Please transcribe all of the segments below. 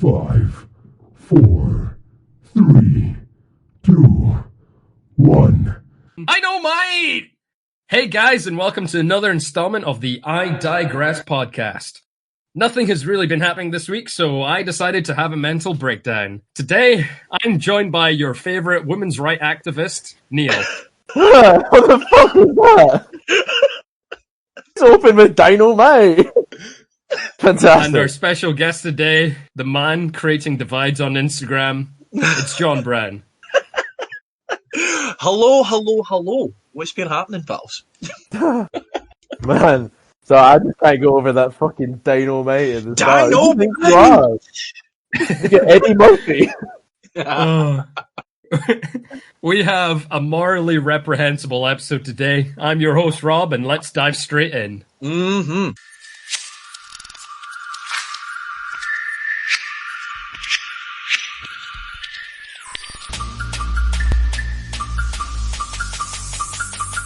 5, 4, 3, 2, 1. Dynamite! Hey guys, and welcome to another installment of the I Digress podcast. Nothing has really been happening this week, so I decided to have a mental breakdown. Today, I'm joined by your favorite women's rights activist, Neil. What the fuck was that? It's open with dynamite. Fantastic. And our special guest today, the man creating divides on Instagram, it's John Brown. Hello. What's been happening, pals? Man, so I just can't go over that fucking dynamite at the start. Dynamite! Who do you think you are? Eddie Murphy. We have a morally reprehensible episode today. I'm your host, Rob, and let's dive straight in. Mm-hmm.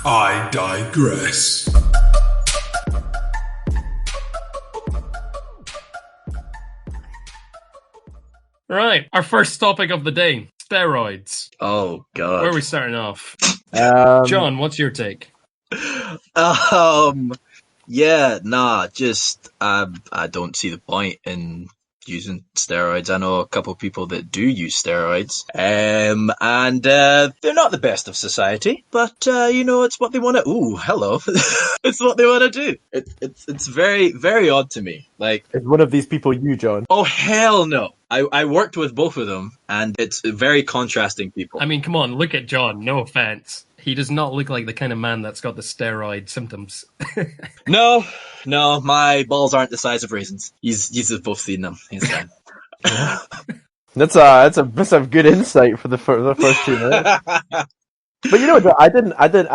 I digress. Right, our first topic of the day, steroids. Oh, God. Where are we starting off? John, what's your take? I don't see the point in using steroids. I know a couple of people that do use steroids, and they're not the best of society, but it's what they want to. Ooh, hello, it's what they want to do. It's very, very odd to me. Like, is one of these people you, John? oh hell no! I worked with both of them, and it's very contrasting people. I mean, come on, look at John. No offense. He does not look like the kind of man that's got the steroid symptoms. No, my balls aren't the size of raisins. You've both seen them. He's fine. That's a good insight for the first 2 minutes. But you know what? I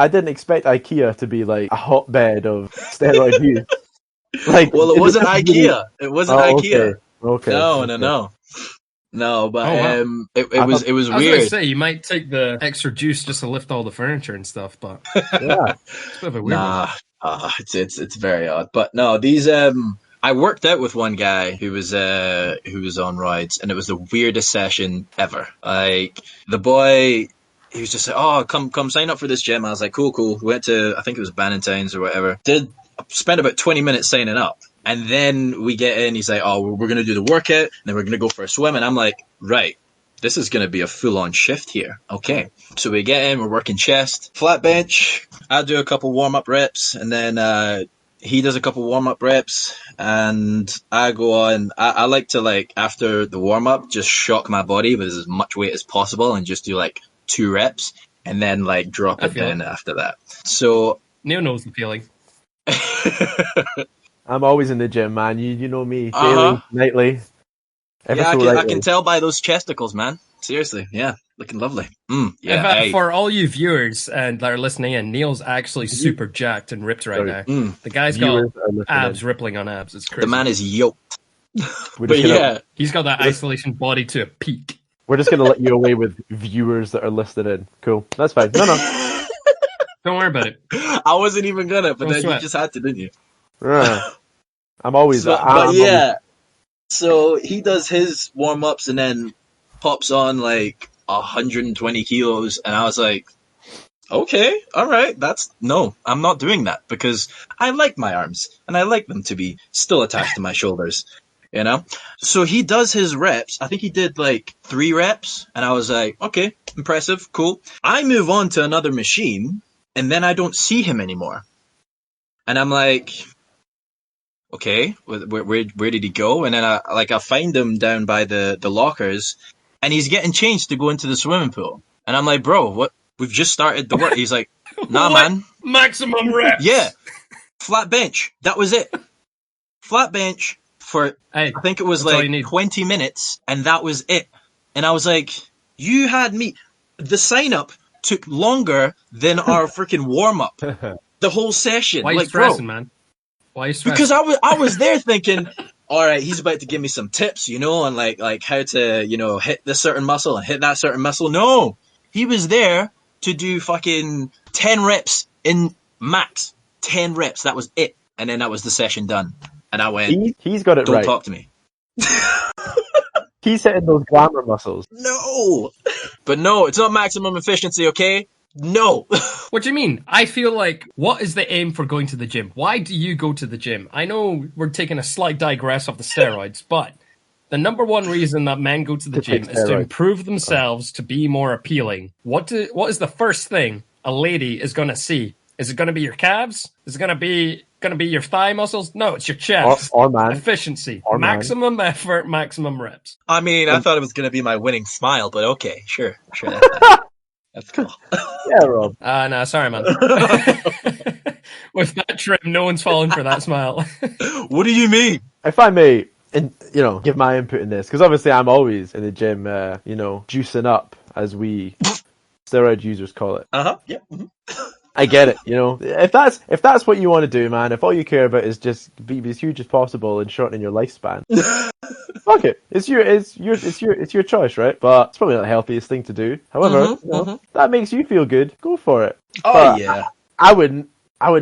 didn't expect IKEA to be like a hotbed of steroid use. Like, well, it wasn't IKEA. It wasn't IKEA. Okay. No, but wow. it was I was weird. going to say, you might take the extra juice just to lift all the furniture and stuff, but Yeah, it's a bit of a weird one. It's very odd. But no, these I worked out with one guy who was on rides, and it was the weirdest session ever. Like, the boy, he was just like, "Oh, come sign up for this gym." I was like, "Cool." We went to, I think it was Bannintowns or whatever. Spent about 20 minutes signing up. And then we get in, he's like, "Oh, we're going to do the workout, and then we're going to go for a swim." And I'm like, right, this is going to be a full-on shift here. Okay. So we get in, we're working chest, flat bench. I do a couple warm-up reps, and then he does a couple warm-up reps, and I go on. I like to, like, after the warm-up, just shock my body with as much weight as possible and just do, like, 2 reps, and then, like, drop it down after that. So Neil knows the feeling. I'm always in the gym, man. You know me, daily, nightly. I can tell by those chesticles, man. Seriously, yeah, looking lovely. For all you viewers that are listening in, Neil's actually super jacked and ripped right now. The guy's got abs rippling on abs. It's crazy. The man is yoked. He's got that isolation body to a peak. We're just gonna let you away with viewers that are listed in. Cool, that's fine. No. Don't worry about it. I wasn't even gonna, but then you just had to, didn't you? I'm always. So he does his warm ups and then pops on like 120 kilos, and I was like, okay, all right, no, I'm not doing that because I like my arms and I like them to be still attached to my shoulders, you know. So he does his reps. I think he did like 3 reps, and I was like, okay, impressive, cool. I move on to another machine, and then I don't see him anymore, and I'm like, okay, where did he go? And then I find him down by the lockers, and he's getting changed to go into the swimming pool. And I'm like, bro, what? We've just started the work. He's like, nah, man. Maximum reps. Yeah. Flat bench. That was it. Flat bench for, I think it was like 20 minutes, and that was it. And I was like, you had me. The sign up took longer than our freaking warm up. The whole session. Why are you stressing, man? Why are you stressing? Because I was there thinking, all right, he's about to give me some tips, on like how to, hit this certain muscle and hit that certain muscle. No, he was there to do fucking 10 reps in max. 10 reps. That was it. And then that was the session done. And I went, he's got it don't right. talk to me. He's hitting those glamour muscles. No! But no, it's not maximum efficiency, okay? No! What do you mean? I feel like, what is the aim for going to the gym? Why do you go to the gym? I know we're taking a slight digress of the steroids, but the number one reason that men go to the gym is to improve themselves, to be more appealing. What is the first thing a lady is going to see? Is it going to be your calves? Is it going to be your thigh muscles? No, it's your chest. Or man. Efficiency. Or maximum effort, maximum reps. I mean, I thought it was going to be my winning smile, but okay, sure. That's cool. Yeah, Rob. No, sorry, man. With that trim, no one's falling for that smile. What do you mean? If I may, give my input in this, because obviously I'm always in the gym, juicing up, as we steroid users call it. Yeah. Mm-hmm. I get it, If that's what you want to do, man, if all you care about is just be as huge as possible and shortening your lifespan, fuck it. It's your choice, right? But it's probably not the healthiest thing to do. However, that makes you feel good. Go for it. Oh, but yeah. I wouldn't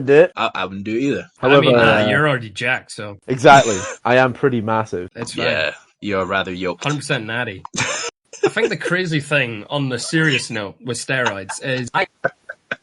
do it. I wouldn't do it either. However, you're already jacked, so exactly. I am pretty massive. That's fine. Yeah, you're rather yoked. 100% natty. I think the crazy thing, on the serious note, with steroids is I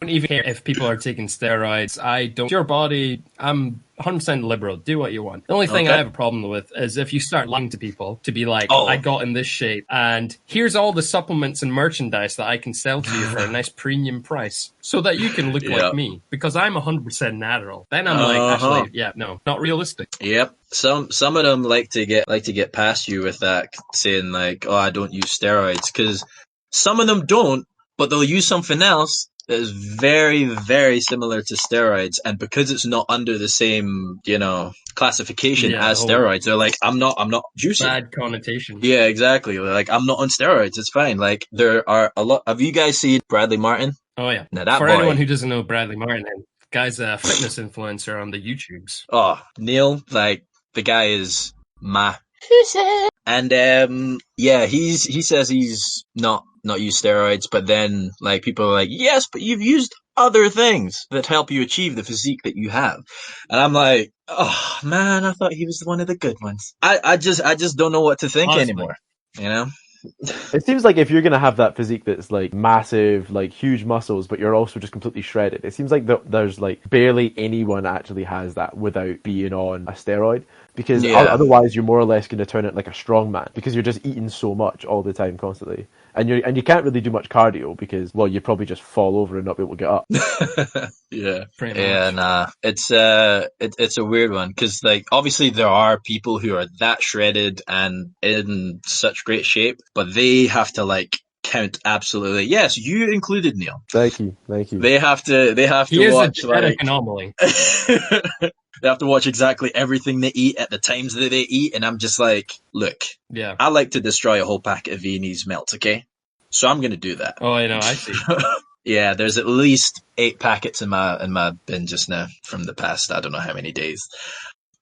don't even care if people are taking steroids. I don't. Your body, I'm 100% liberal. Do what you want. The only thing I have a problem with is if you start lying to people to be like, I got in this shape and here's all the supplements and merchandise that I can sell to you for a nice premium price so that you can look like me because I'm 100% natural. Then I'm like, actually, no, not realistic. Yep. Some of them like to get past you with that, saying like, I don't use steroids, because some of them don't, but they'll use something else that is very, very similar to steroids, and because it's not under the same, classification as steroids, they're like, I'm not juicing. Bad connotation. Yeah, exactly. Like, I'm not on steroids. It's fine. Like, there are a lot. Have you guys seen Bradley Martin? Oh yeah. Now, that For boy, anyone who doesn't know Bradley Martin, guy's a fitness influencer on the YouTubes. Oh, Neil, like, the guy is and he says he's not used steroids, but then like people are like, yes, but you've used other things that help you achieve the physique that you have, and I'm like, oh man, I thought he was one of the good ones. I just don't know what to think anymore. It seems like if you're going to have that physique that's like massive, like huge muscles, but you're also just completely shredded, it seems like there's like barely anyone actually has that without being on a steroid, because otherwise you're more or less going to turn it like a strongman, because you're just eating so much all the time constantly. And you can't really do much cardio because, well, you'd probably just fall over and not be able to get up. Yeah. Pretty much. Nah. It's a weird one, because like obviously there are people who are that shredded and in such great shape, but they have to like count absolutely. Yes, you included, Neil. Thank you. They have to he watch is a genetic anomaly. They have to watch exactly everything they eat at the times that they eat, and I'm just like, look, I like to destroy a whole packet of Viennese melts, okay? So I'm going to do that. Oh, I know, I see. Yeah, there's at least 8 packets in my bin just now from the past, I don't know how many days.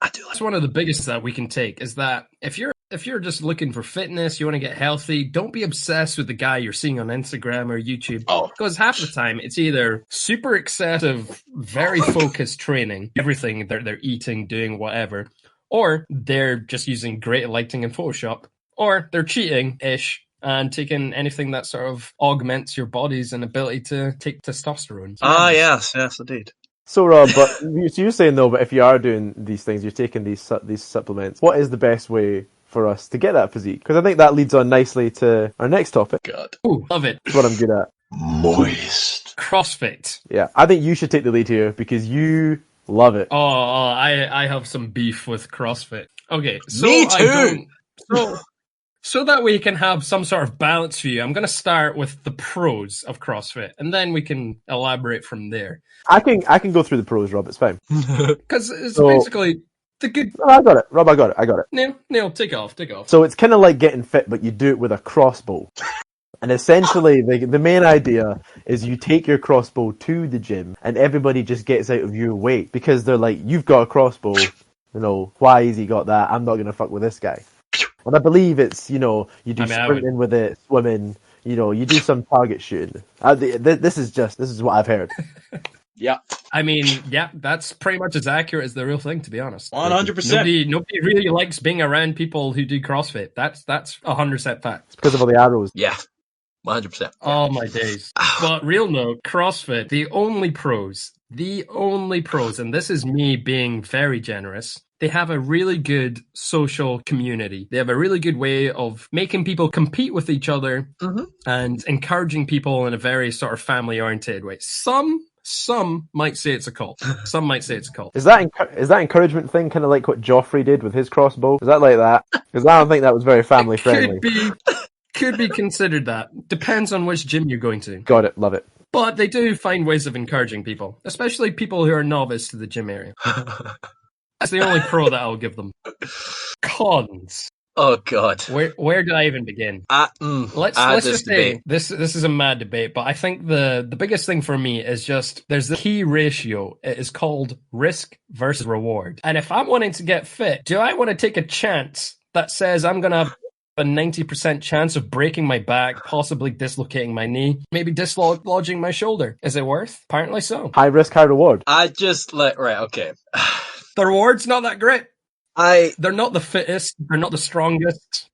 I do. That's one of the biggest that we can take, is that if you're just looking for fitness, you want to get healthy, don't be obsessed with the guy you're seeing on Instagram or YouTube. Because half the time it's either super excessive, very focused training, everything they're eating, doing whatever, or they're just using great lighting and Photoshop, or they're cheating-ish and taking anything that sort of augments your body's ability to take testosterone. Yes, indeed. So Rob, but you're saying though, but if you are doing these things, you're taking these supplements, what is the best way for us to get that physique? Because I think that leads on nicely to our next topic. God. Ooh, love it. That's what I'm good at. Moist. CrossFit. Yeah, I think you should take the lead here because you love it. I have some beef with CrossFit. Okay, so me too. So that we can have some sort of balance for you, I'm going to start with the pros of CrossFit, and then we can elaborate from there. I can go through the pros, Rob. It's fine. Because it's basically the good. I got it, Rob. I got it. Neil, take off. So it's kind of like getting fit, but you do it with a crossbow. And essentially, the main idea is you take your crossbow to the gym, and everybody just gets out of your way because they're like, "You've got a crossbow. Why has he got that? I'm not going to fuck with this guy." And I believe it's, you do sprinting with it, swimming, you do some target shooting. This is what I've heard. Yeah. I mean, yeah, that's pretty much as accurate as the real thing, to be honest. 100%. Nobody really likes being around people who do CrossFit. That's 100% fact. Because of all the arrows. Yeah. 100%. Oh my days. But real note, CrossFit, the only pros, and this is me being very generous, they have a really good social community. They have a really good way of making people compete with each other and encouraging people in a very sort of family-oriented way. Some might say it's a cult. Some might say it's a cult. Is that encouragement thing kind of like what Joffrey did with his crossbow? Is that like that? Because I don't think that was very family friendly. Could be considered that. Depends on which gym you're going to. Got it. Love it. But they do find ways of encouraging people, especially people who are novice to the gym area. That's the only pro that I'll give them. Cons. Oh God. Where do I even begin? Let's just say this is a mad debate, but I think the biggest thing for me is just there's the key ratio. It is called risk versus reward. And if I'm wanting to get fit, do I want to take a chance that says I'm gonna have a 90% chance of breaking my back, possibly dislocating my knee, maybe dislodging my shoulder? Is it worth? Apparently so. High risk, high reward. Okay. The reward's not that great. They're not the fittest. They're not the strongest.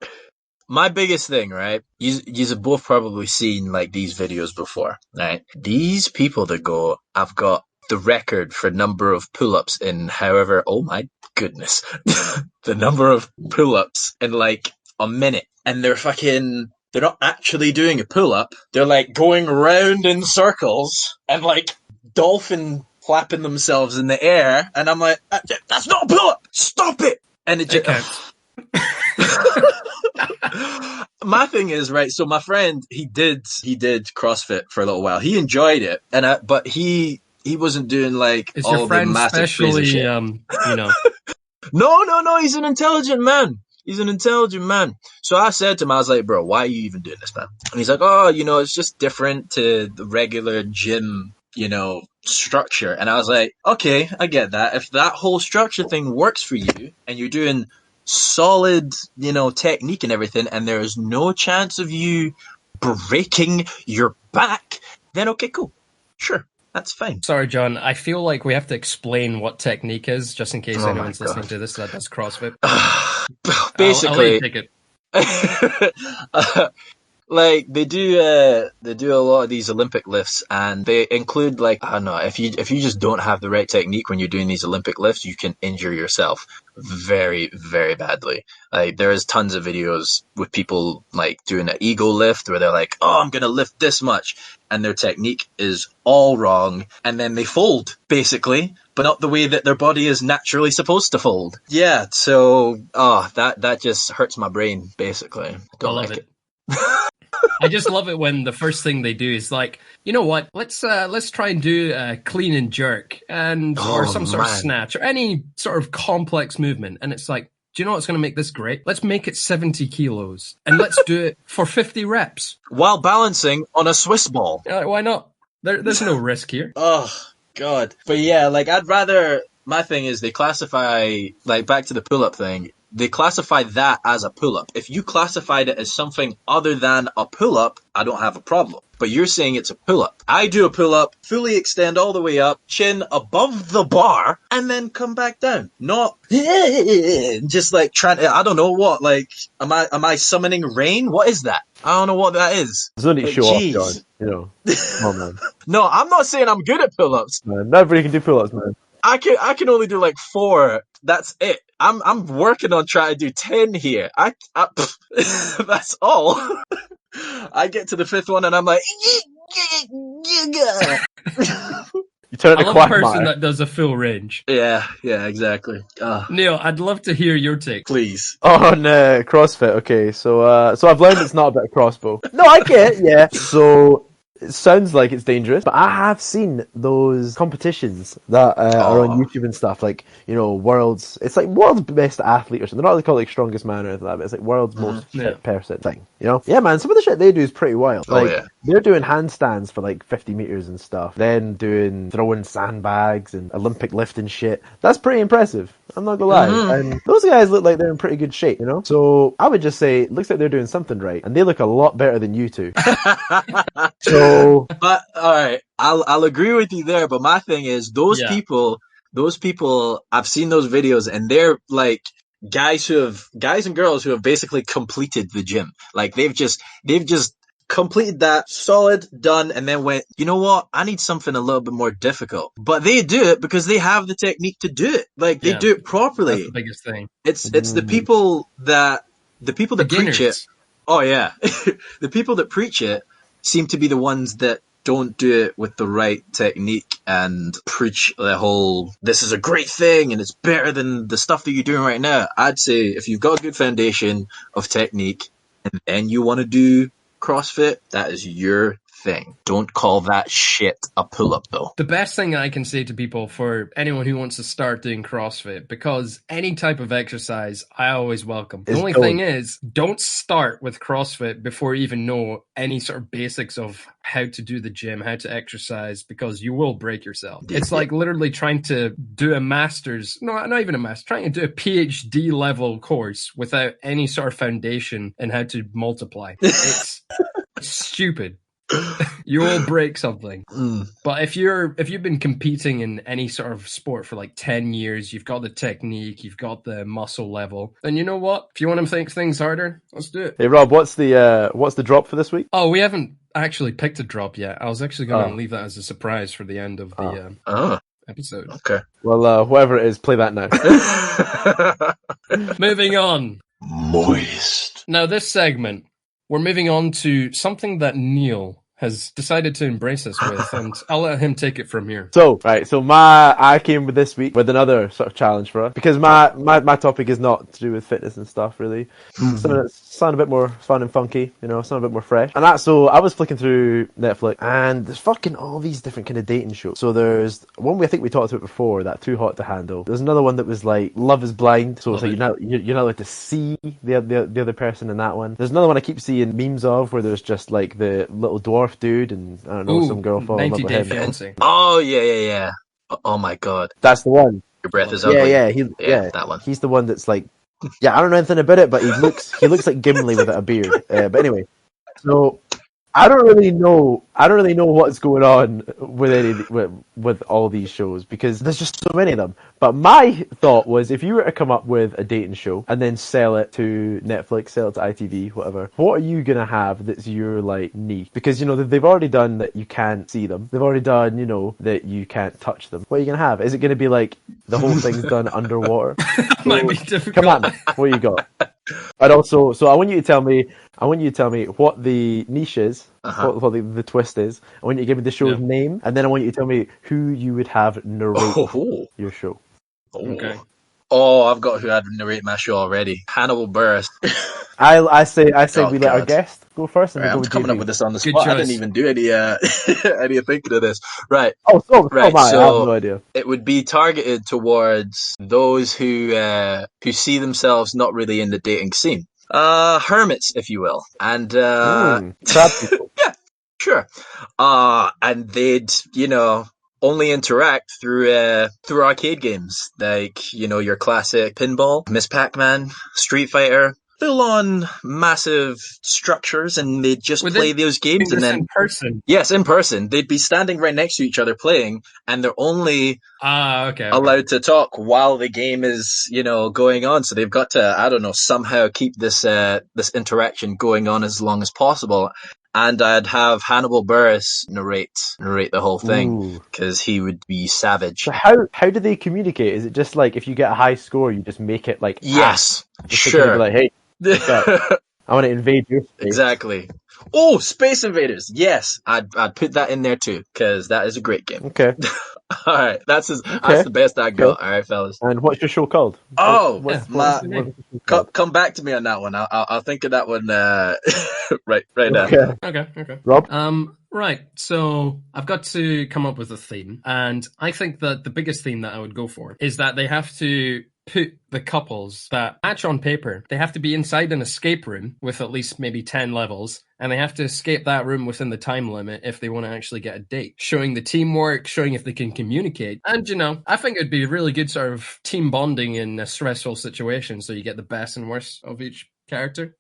My biggest thing, right? You have both probably seen like these videos before, right? These people that go, I've got the record for number of pull-ups in however, oh my goodness, the number of pull-ups in like a minute, and they're not actually doing a pull-up. They're like going around in circles and like dolphin flapping themselves in the air, and I'm like, that's not a pull-up! Stop it! And it just... My thing is, right, so my friend, he did CrossFit for a little while. He enjoyed it, but he wasn't doing like is all your friend the massive specially, crazy shit. No, he's an intelligent man. So I said to him, I was like, bro, why are you even doing this, man? And he's like, oh, it's just different to the regular gym, structure. And I was like, okay, I get that. If that whole structure thing works for you and you're doing solid, technique and everything, and there's no chance of you breaking your back, then okay, cool. Sure. That's fine. Sorry, John. I feel like we have to explain what technique is, just in case anyone's listening to this that does CrossFit. Basically, I'll let you take it. Like they do a lot of these Olympic lifts, and they include like, I don't know, if you just don't have the right technique when you're doing these Olympic lifts, you can injure yourself very, very badly. Like there is tons of videos with people like doing an ego lift where they're like, oh, I'm gonna lift this much, and their technique is all wrong, and then they fold basically, but not the way that their body is naturally supposed to fold. Yeah, so that just hurts my brain basically. Don't like it. I just love it when the first thing they do is like, you know what? Let's try and do a clean and jerk or some sort of snatch or any sort of complex movement, and it's like, do you know what's going to make this great? Let's make it 70 kilos and let's do it for 50 reps while balancing on a Swiss ball. Why not? There's no risk here. Oh God! But yeah, like my thing is they classify, like back to the pull-up thing. They classify that as a pull-up. If you classified it as something other than a pull-up, I don't have a problem. But you're saying it's a pull-up. I do a pull-up, fully extend all the way up, chin above the bar, and then come back down. Not just like trying to, I don't know what, like, am I summoning rain? What is that? I don't know what that is. There's no need to show off, John. Come on, man. No, I'm not saying I'm good at pull-ups. Man, nobody can do pull-ups, man. I can only do like 4. That's it. I'm working on trying to do 10 here. That's all. I get to the 5th one and I'm like, you turn I into love a person Quagmire. that does a full range. Yeah, exactly. Neil, I'd love to hear your take. Please. Oh no, CrossFit. Okay, so I've learned it's not about a crossbow. No, I get it, yeah. So it sounds like it's dangerous, but I have seen those competitions that are on YouTube and stuff, like, it's like world's best athlete or something. They're not really called like strongest man or anything like that, but it's like world's most fit person thing, Yeah, man, some of the shit they do is pretty wild. Like, they're doing handstands for like 50 meters and stuff, then throwing sandbags and Olympic lifting shit. That's pretty impressive. I'm not gonna lie. Mhm. And those guys look like they're in pretty good shape, you know? So I would just say, it looks like they're doing something right. And they look a lot better than you two. So, But all right, I'll agree with you there. But my thing is, those Yeah. people, I've seen those videos, and they're like guys and girls who have basically completed the gym. Like they've just completed that, solid, done, and then went, you know what? I need something a little bit more difficult. But they do it because they have the technique to do it. Like they Yeah. do it That's properly. the biggest thing. It's the people that preach it. Beginners. Oh yeah, the people that preach it seem to be the ones that don't do it with the right technique and preach the whole, this is a great thing and it's better than the stuff that you're doing right now. I'd say if you've got a good foundation of technique and then you want to do CrossFit, that is your thing. Don't call that shit a pull-up though. The best thing I can say to people, for anyone who wants to start doing CrossFit, because any type of exercise I always welcome. The only thing is, don't start with CrossFit before you even know any sort of basics of how to do the gym, how to exercise, because you will break yourself. It's like literally trying to do a master's, no, not even a master's, trying to do a PhD level course without any sort of foundation in how to multiply. It's stupid. You will break something. But if you've been competing in any sort of sport for like 10 years, you've got the technique, you've got the muscle level, then you know what? If you want to make things harder, let's do it. hey Rob, what's the drop for this week? Oh, we haven't actually picked a drop yet. I was actually going to leave that as a surprise for the end of the episode. Okay. Well, whoever it is, play that now. Moving on. Moist. Now, this segment, we're moving on to something that Neil has decided to embrace us with, and I'll let him take it from here. So I came with this week with another sort of challenge for us, because my topic is not to do with fitness and stuff really. Something that's sound a bit more fun and funky, you know, sound a bit more fresh. And so I was flicking through Netflix, and there's fucking all these different kind of dating shows. So there's one I think we talked about before, that Too Hot to Handle. There's another one that was like Love is Blind, so it's like you're not allowed to see the other person in that one. There's another one I keep seeing memes of where there's just like the little dwarf dude and I don't know, some girl falling in love 90 with Day him. Fiancé. Oh yeah. Oh my god. That's the one. Your breath is ugly. Yeah, that one. He's the one that's like, yeah, I don't know anything about it, but he looks like Gimli without a beard. But anyway, so I don't really know what's going on with all these shows, because there's just so many of them. But my thought was, if you were to come up with a dating show and then sell it to Netflix, sell it to ITV, whatever, what are you gonna have that's your like niche? Because you know they've already done that you can't see them. They've already done, you know, that you can't touch them. What are you gonna have? Is it gonna be like the whole thing's done underwater? Might be difficult. Come on, what you got? And also, so I want you to tell me what the niche is, what the twist is. I want you to give me the show's name, and then I want you to tell me who you would have narrate your show. Okay. Oh, I've got who I'd narrate my show already. Hannibal Buress. I say we let our God. guest go first, and Right, we'll I'm go with coming JB. up with this on the Good spot. I choice. didn't even do any any thinking of this. Right. Oh, so Right, I have so- no idea. It would be targeted towards those who see themselves not really in the dating scene. Hermits, if you will. And Crab people. sure. And they'd, you know, only interact through arcade games, like, you know, your classic pinball, Miss Pac-Man, Street Fighter, full-on massive structures, and they'd just Would play they those games, Doing and this then in person. yes, in person, they'd be standing right next to each other playing, and they're only Okay. allowed to talk while the game is, you know, going on. So they've got to, I don't know, somehow keep this this interaction going on as long as possible. And I'd have Hannibal Buress narrate the whole thing, because he would be savage. So how do they communicate? Is it just like if you get a high score, you just make it like Yes, just sure. like, hey, I want to invade your space. Exactly. Oh, Space Invaders. Yes, I'd put that in there too, because that is a great game. Okay. All right, that's the best I got. All right, fellas. And what's your show called? Oh, What's my- the name? Called? Come back to me on that one. I'll think of that one right now. Okay. Okay. Rob? Right. So I've got to come up with a theme, and I think that the biggest theme that I would go for is that they have to put the couples that match on paper, they have to be inside an escape room with at least maybe 10 levels, and they have to escape that room within the time limit if they want to actually get a date. Showing the teamwork, showing if they can communicate. And, I think it'd be really good sort of team bonding in a stressful situation, so you get the best and worst of each character.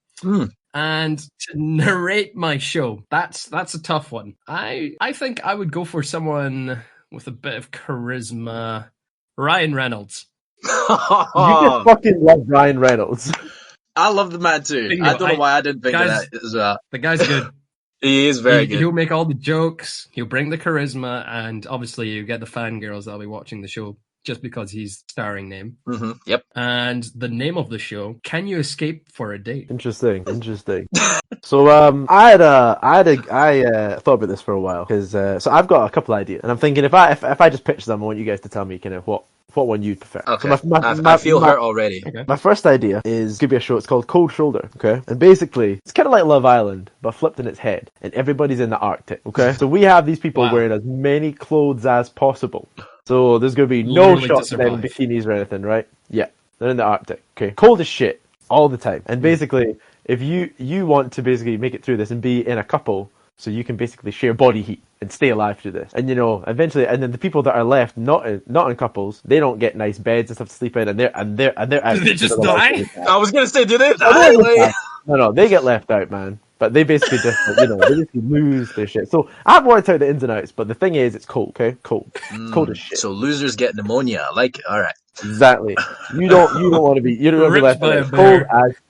And to narrate my show, that's a tough one. I think I would go for someone with a bit of charisma. Ryan Reynolds. You just fucking love Ryan Reynolds. I love the man too. Bingo. I don't know why I didn't think of that as well. The guy's good. He is very good. He'll make all the jokes, he'll bring the charisma, and obviously you get the fangirls that'll be watching the show just because he's starring name. Mm-hmm. Yep. And the name of the show, Can You Escape for a Date? Interesting. So I thought about this for a while because so I've got a couple ideas, and I'm thinking if I just pitch them, I want you guys to tell me kind of what one you'd prefer. Okay. So I feel hurt already. Okay. My first idea is give you a show. It's called Cold Shoulder. Okay, and basically it's kind of like Love Island but flipped in its head, and everybody's in the Arctic. Okay, so we have these people wearing as many clothes as possible. So there's going to be no Literally shots of them in bikinis or anything, right? Yeah, they're in the Arctic. Okay, cold as shit all the time, and basically if you want to basically make it through this and be in a couple, so you can basically share body heat and stay alive through this. And eventually, and then the people that are left not in couples, they don't get nice beds and stuff to sleep in, and they're out. Do they just die? I was gonna say, do they die? No, they get left out, man. But they basically just, they basically lose their shit. So I've worked out the ins and outs, but the thing is, it's cold, okay? Cold. It's cold as shit. So losers get pneumonia. I like it. All right. Exactly. You don't want to be left out.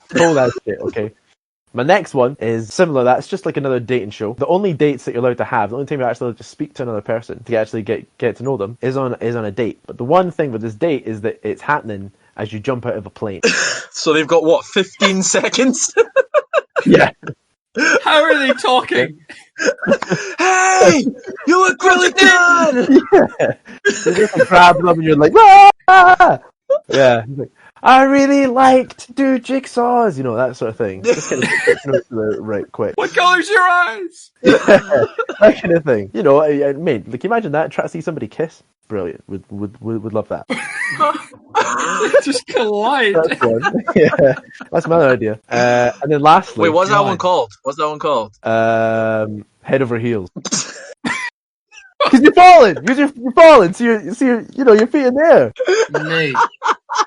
Cold as shit, okay? My next one is similar. That's just like another dating show. The only dates that you're allowed to have, the only time you're actually allowed to speak to another person to actually get to know them is on a date. But the one thing with this date is that it's happening as you jump out of a plane. So they've got, 15 seconds? Yeah. How are they talking? Hey, you look really good! Yeah. You just grab them and you're like, ah! Yeah. He's like, I really like to do jigsaws, that sort of thing. Just kind of right quick. What color's your eyes? Yeah, that kind of thing. I mean, like imagine that. Try to see somebody kiss. Brilliant. Would love that. Just collide. That's one. Yeah, that's my other idea. And then lastly, wait, what's that one called? Head over heels. Because you're falling. You're falling. So your feet in there. Mate.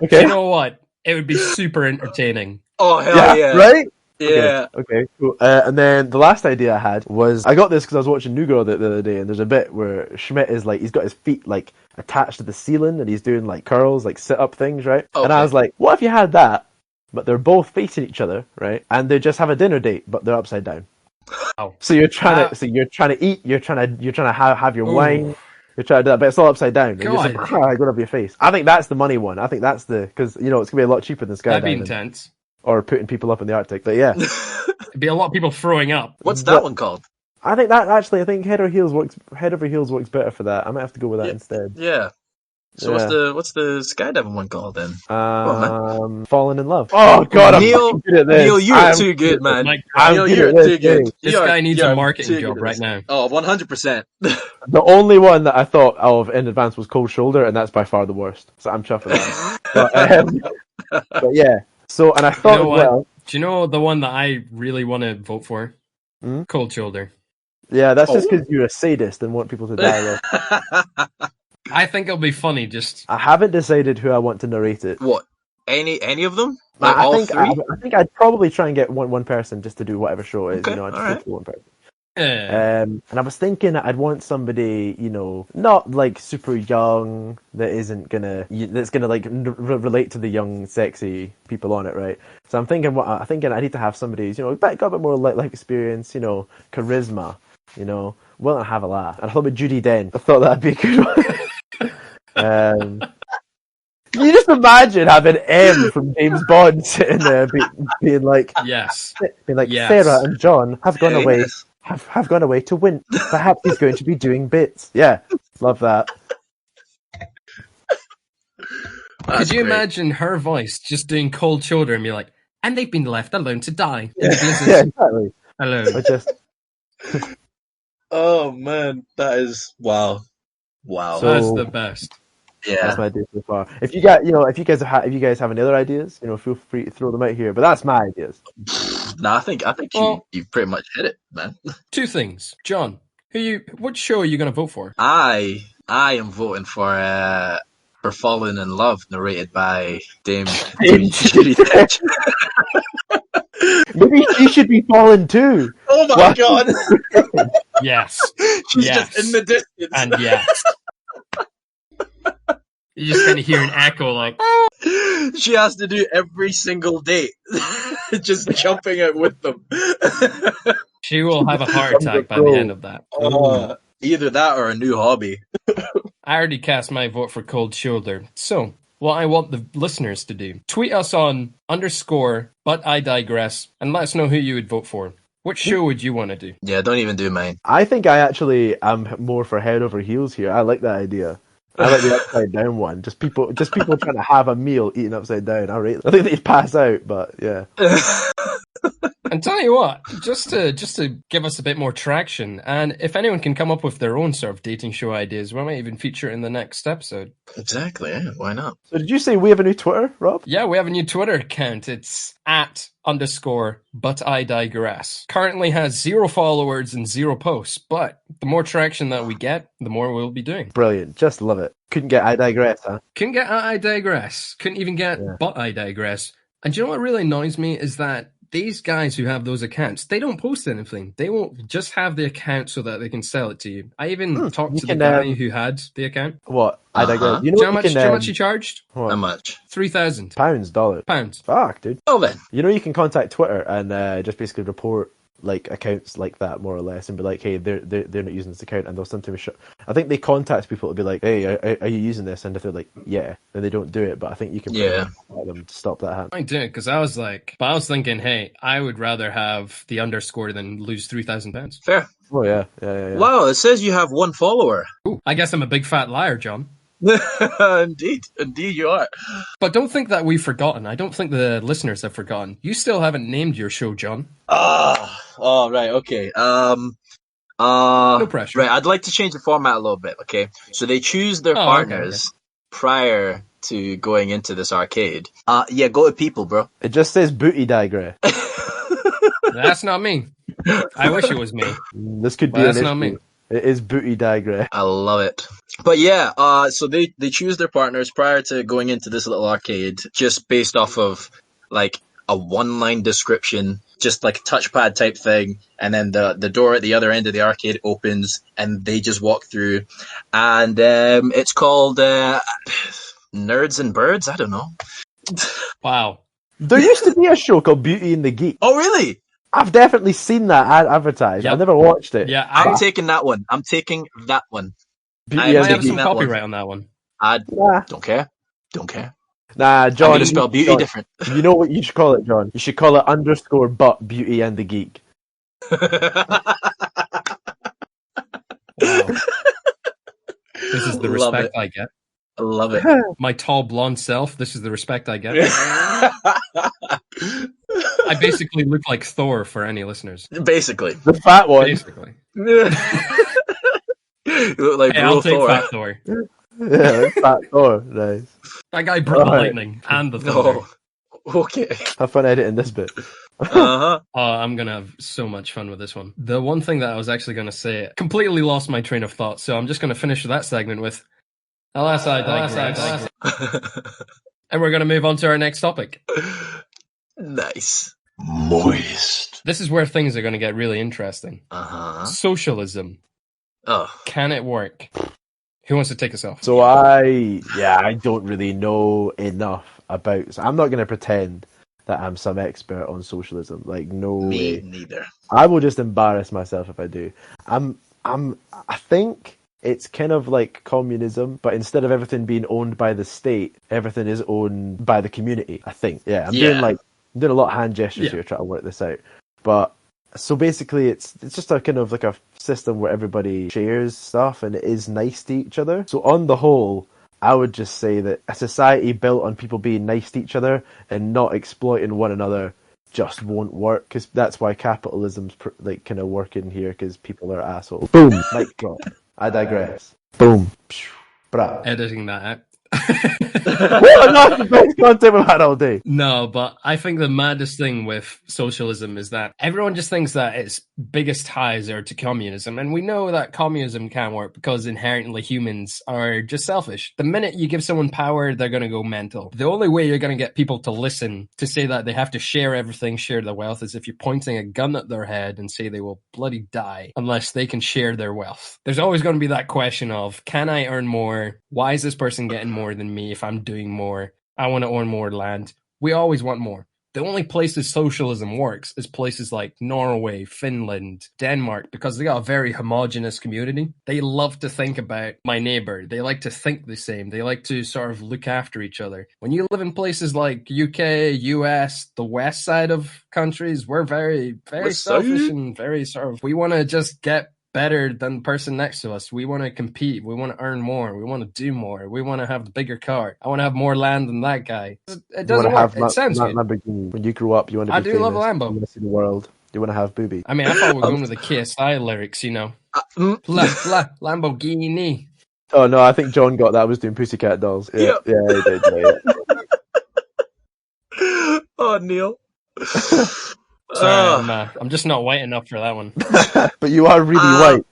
Okay. You know what? It would be super entertaining. Oh hell yeah! Right? Yeah. Okay. Cool. And then the last idea I had was I got this because I was watching New Girl the other day, and there's a bit where Schmidt is like he's got his feet like attached to the ceiling, and he's doing like curls, like sit up things, right? Okay. And I was like, what if you had that, but they're both facing each other, right? And they just have a dinner date, but they're upside down. Oh. So you're trying to eat, you're trying to have your wine. You're trying to do that, but it's all upside down. You're just like, going up your face. I think that's the money one. I think that's because it's gonna be a lot cheaper than skydiving. That'd be intense. Or putting people up in the Arctic. But yeah, it'd be a lot of people throwing up. What's that one called? I think head over heels works better for that. I might have to go with that instead. Yeah. So what's the skydiving one called then? Falling in Love. Oh god, Neil, you're too good, man. Neil, you're too good. This guy needs a marketing job right now. Oh, 100%. The only one that I thought of in advance was Cold Shoulder, and that's by far the worst. So I'm chuffed with that. But yeah. So, and I thought, do you know the one that I really want to vote for? Cold Shoulder. Yeah, that's just because you're a sadist and want people to die. I think it'll be funny. I haven't decided who I want to narrate it. What? Any of them? Like all three? I think I'd probably try and get one person just to do whatever show it is. Okay, I'd just pick one person. Yeah. And I was thinking I'd want somebody, not like super young that's gonna like relate to the young, sexy people on it, right? So I'm thinking I need to have somebody who's got a bit more life experience, charisma, willing to have a laugh. And I thought about Judi Dench. I thought that'd be a good one. You just imagine having M from James Bond sitting there being like, yes, Sarah and John have gone away. Yes. Have gone away to win. Perhaps he's going to be doing bits. Yeah, love that. Could you imagine her voice just doing Cold Shoulder and be like, and they've been left alone to die. Yeah, exactly. Alone. Oh man, that is wow. So, that's the best. That's my idea so far. If you got, if you guys have any other ideas, feel free to throw them out here. But that's my ideas. No, I think you pretty much hit it, man. Two things, John. What show are you going to vote for? I am voting for Falling in Love, narrated by Dame Judi Dench. Maybe she should be falling too. Oh my god! Yes. She's just in the distance. And yes. You just kind of hear an echo like... She has to do every single date. Just jumping out with them. She will have a heart attack by the end of that. Either that or a new hobby. I already cast my vote for Cold Shoulder. So, what I want the listeners to do, tweet us on _but I digress and let us know who you would vote for. What show would you want to do? Yeah, don't even do mine. I think I actually am more for head over heels here. I like that idea. I like the upside down one. Just people trying to have a meal eating upside down. I think they'd pass out, but yeah. And tell you what, just to give us a bit more traction, and if anyone can come up with their own sort of dating show ideas, we might even feature it in the next episode. Exactly, yeah, why not? So did you say we have a new Twitter, Rob? Yeah, we have a new Twitter account. It's @_but I digress. Currently has 0 followers and 0 posts, but the more traction that we get, the more we'll be doing. Brilliant, just love it. Couldn't get I digress, huh? Couldn't get I digress. Couldn't even get but I digress. And do you know what really annoys me is that these guys who have those accounts, they don't post anything. They won't just have the account so that they can sell it to you. I even talked to the guy who had the account. What? I digress. You know how much he charged? What? How much? £3,000. Dollars. Pounds. Fuck, dude. Oh then. You can contact Twitter and just basically report like accounts like that, more or less, and be like, hey, they're not using this account, and they'll sometimes I think they contact people to be like, hey, are you using this? And if they're like, yeah, then they don't do it. But I think you can let them to stop that happening. I do it because I was thinking, hey, I would rather have the underscore than lose £3,000. Fair. Oh yeah. Wow, it says you have 1 follower. Ooh, I guess I'm a big fat liar, John. Indeed you are. But don't think that we've forgotten. I don't think the listeners have forgotten. You still haven't named your show, John. Oh, right, okay. No pressure. Right, I'd like to change the format a little bit, okay? So they choose their partners prior to going into this arcade. Yeah, go to people, bro. It just says booty digress. That's not me. I wish it was me. This could be That's an not issue. me. It is booty digress. I love it. But yeah, so they choose their partners prior to going into this little arcade, just based off of like a 1-line description, just like a touchpad type thing, and then the door at the other end of the arcade opens and they just walk through, and it's called Nerds and Birds. I don't know. Wow. There used to be a show called Beauty and the Geek. Oh really? I've definitely seen that advertised. Yep. I've never watched it. Yeah, I'm taking that one. I'm taking that one. Beauty I and the have Geek. some copyright on that one. I Nah. don't care. Don't care. Nah, John. I'm gonna spell beauty John, different. You know what you should call it, John? You should call it _but Beauty and the Geek. Wow. This is the Love respect it. I get. I love it. My tall blonde self, this is the respect I get. I basically look like Thor for any listeners. Basically. The fat one. Basically. You look like Hey, real I'll take Thor. Fat Thor. Yeah, fat Thor. Nice. That guy brought the Right. lightning and the thunder. Oh, okay. Have fun editing this bit. Uh-huh. Oh, I'm going to have so much fun with this one. The one thing that I was actually going to say completely lost my train of thought, so I'm just going to finish that segment with Alas, I digress. And we're going to move on to our next topic. Nice. Moist. This is where things are going to get really interesting. Uh-huh. Socialism. Oh. Can it work? Who wants to take us off? So I don't really know enough about. So I'm not going to pretend that I'm some expert on socialism. Like, no Me way. neither. I will just embarrass myself if I do. I think it's kind of like communism, but instead of everything being owned by the state, everything is owned by the community. I think. Yeah, I'm doing a lot of hand gestures here trying to work this out. But so basically, it's just a kind of like a system where everybody shares stuff and it is nice to each other. So on the whole, I would just say that a society built on people being nice to each other and not exploiting one another just won't work, because that's why capitalism's like kind of working here, because people are assholes. Boom, mic drop. I digress. Boom. Bra. Editing that out. Well, that's the best content we've had all day. No, but I think the maddest thing with socialism is that everyone just thinks that its biggest ties are to communism. And we know that communism can't work because inherently humans are just selfish. The minute you give someone power, they're going to go mental. The only way you're going to get people to listen, to say that they have to share everything, share their wealth, is if you're pointing a gun at their head and say they will bloody die unless they can share their wealth. There's always going to be that question of, can I earn more? Why is this person getting more than me if I'm doing more? I want to own more land. We always want more. The only places socialism works is places like Norway, Finland, Denmark, because they got a very homogenous community. They love to think about my neighbor. They like to think the same. They like to sort of look after each other. When you live in places like UK, US, the west side of countries, we're very, very selfish and very sort of, we want to just get better than the person next to us. We want to compete. We want to earn more. We want to do more. We want to have the bigger car. I want to have more land than that guy. It doesn't work. It sounds good. Lamborghini. When you grow up, you want to be famous. I do love a Lambo. You want to see the world. You want to have boobies. I mean, I thought we were going with the KSI lyrics, you know. Lamborghini. Oh, no, I think John got that. I was doing Pussycat Dolls. Yeah, he did. Yeah. Oh, Neil. Sorry, I'm just not white enough for that one. But you are really white.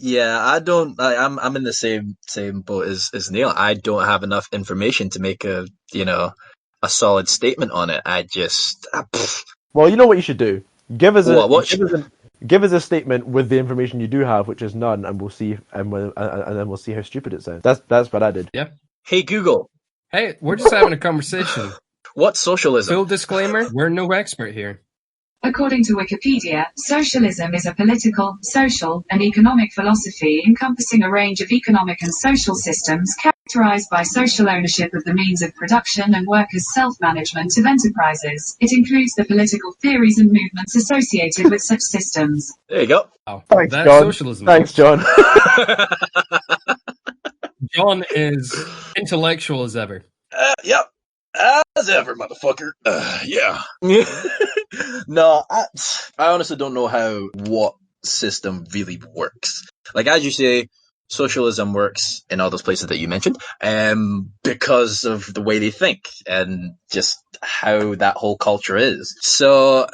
Yeah, I'm in the same boat as Neil. I don't have enough information to make a solid statement on it. Well, you know what you should do? Give us a statement with the information you do have, which is none, and we'll see, and then we'll see how stupid it sounds. That's what I did. Yeah. Hey Google. Hey, we're just having a conversation. What's socialism? Full disclaimer: we're no expert here. According to Wikipedia, socialism is a political, social, and economic philosophy encompassing a range of economic and social systems characterized by social ownership of the means of production and workers' self-management of enterprises. It includes the political theories and movements associated with such systems. There you go. Oh, Thanks, that's John. socialism. Thanks, John. John is intellectual as ever. Yep. As ever, motherfucker. Yeah. No, I honestly don't know what system really works. Like, as you say, socialism works in all those places that you mentioned, because of the way they think and just how that whole culture is. So,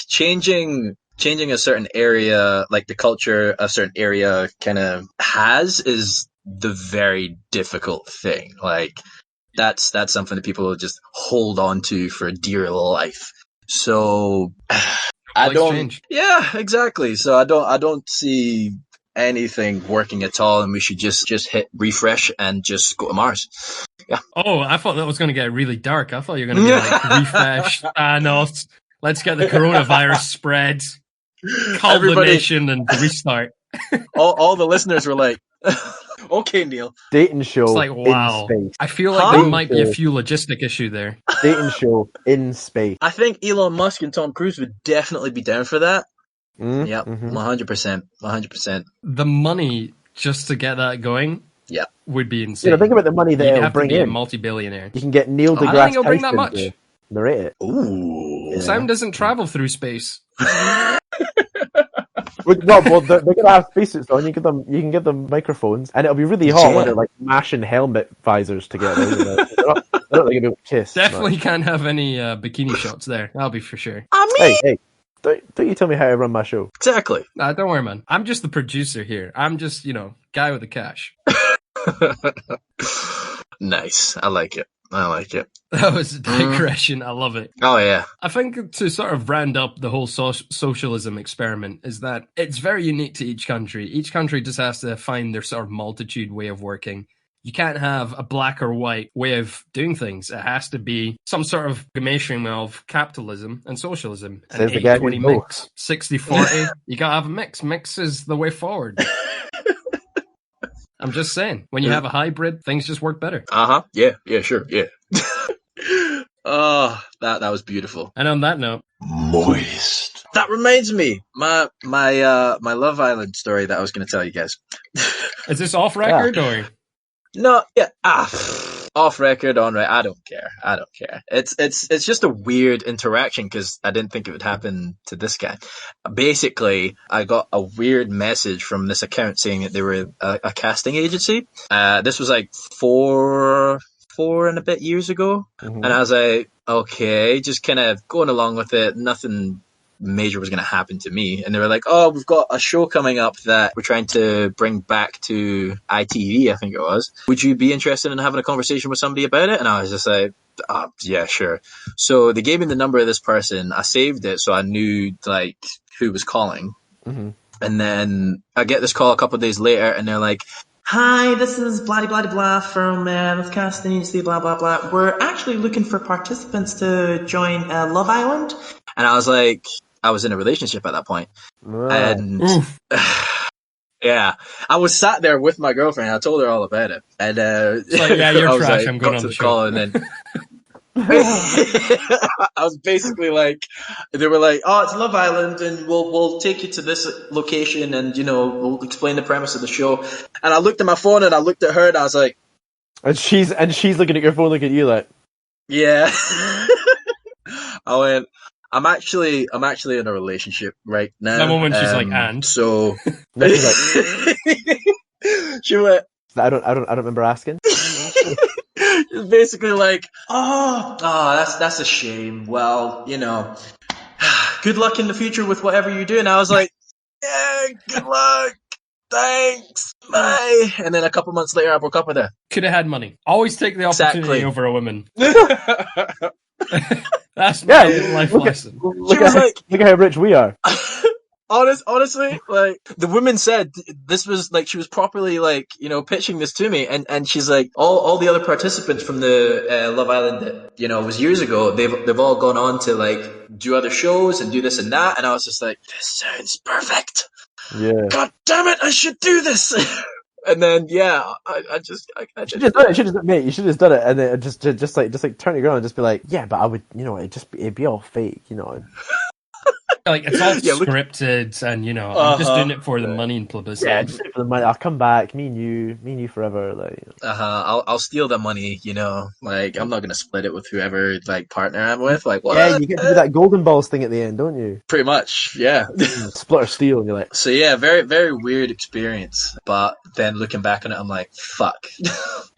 changing a certain area, like the culture a certain area kind of has, is the very difficult thing. Like, that's something that people just hold on to for dear life. So I don't change. Yeah, exactly. So I don't see anything working at all, and we should just hit refresh and just go to Mars. Yeah. Oh, I thought that was going to get really dark. I thought you were going to be like refresh, Thanos, let's get the coronavirus spread, call the nation and restart. all the listeners were like, okay, Neil. Dating show. It's like, wow. In space. I feel like there might be a few logistic issue there. Dating show in space. I think Elon Musk and Tom Cruise would definitely be down for that. Yep, 100%. The money just to get that going, would be insane. Think about the money that it'll bring in. A multi-billionaire. You can get Neil deGrasse Tyson. I think it'll bring that much. To narrate it. Ooh. Yeah. Sound doesn't travel through space. Well, they're gonna have spacesuits on. You can give them microphones, and it'll be really hot when they're like mashing helmet visors together. They're not like gonna kiss. Definitely can't have any bikini shots there. That'll be for sure. I mean, hey, don't you tell me how to run my show? Exactly. Nah, don't worry, man. I'm just the producer here. I'm just guy with the cash. Nice. I like it. That was a digression. I love it. Oh, yeah. I think to sort of round up the whole socialism experiment is that it's very unique to each country. Each country just has to find their sort of multitude way of working. You can't have a black or white way of doing things. It has to be some sort of amalgamation of capitalism and socialism. An 80-20 mix, 60-40. You gotta have a mix. Mix is the way forward. I'm just saying, when you have a hybrid, things just work better. Yeah, sure, yeah. Oh, that was beautiful. And on that note, moist. That reminds me, my Love Island story that I was going to tell you guys. Is this off record or? No, yeah. off record, on right. I don't care. It's just a weird interaction because I didn't think it would happen to this guy. Basically, I got a weird message from this account saying that they were a casting agency. This was like four and a bit years ago, and I was like, okay, just kind of going along with it. Nothing major was going to happen to me. And they were like, oh, we've got a show coming up that we're trying to bring back to ITV, I think it was. Would you be interested in having a conversation with somebody about it? And I was just like, yeah, sure. So they gave me the number of this person. I saved it so I knew like who was calling. And then I get this call a couple of days later, and they're like, hi, this is blah blah blah from this casting agency, blah blah blah. We're actually looking for participants to join Love Island. And I was like, I was in a relationship at that point. And yeah, I was sat there with my girlfriend. I told her all about it. And it's like, yeah, you're trash. Like, I'm going on the show. Call, and then I was basically like, they were like, oh, it's Love Island, and we'll take you to this location, and we'll explain the premise of the show. And I looked at my phone, and I looked at her, and I was like, and she's looking at your phone, looking at you like, yeah. I went, I'm actually in a relationship right now. That moment she's like, and so no, she's like, she went, I don't remember asking. It's basically like, that's a shame. Well, good luck in the future with whatever you do. And I was like, yeah, good luck. Thanks. Bye. And then a couple months later, I broke up with her. Could have had money. Always take the opportunity over a woman. That's my life lesson. Look at how rich we are. Honestly, like, the woman said this was like, she was properly like, pitching this to me, and she's like, all the other participants from the Love Island that was years ago, they've all gone on to like do other shows and do this and that, and I was just like, this sounds perfect. Yeah. God damn it, I should do this. And then I just should have done it. You should have done it, and then just turn it around and just be like, yeah, but I would, it'd be all fake, Like, it's all scripted, and I'm just doing it for the money and publicity. Yeah, just for the money. I'll come back, me and you forever. Like, I'll steal the money. Like, I'm not gonna split it with whoever like partner I'm with. Like, what? Yeah, you get to do that golden balls thing at the end, don't you? Pretty much, yeah. Split or steal, and you're like, so yeah, very very weird experience. But then looking back on it, I'm like, fuck,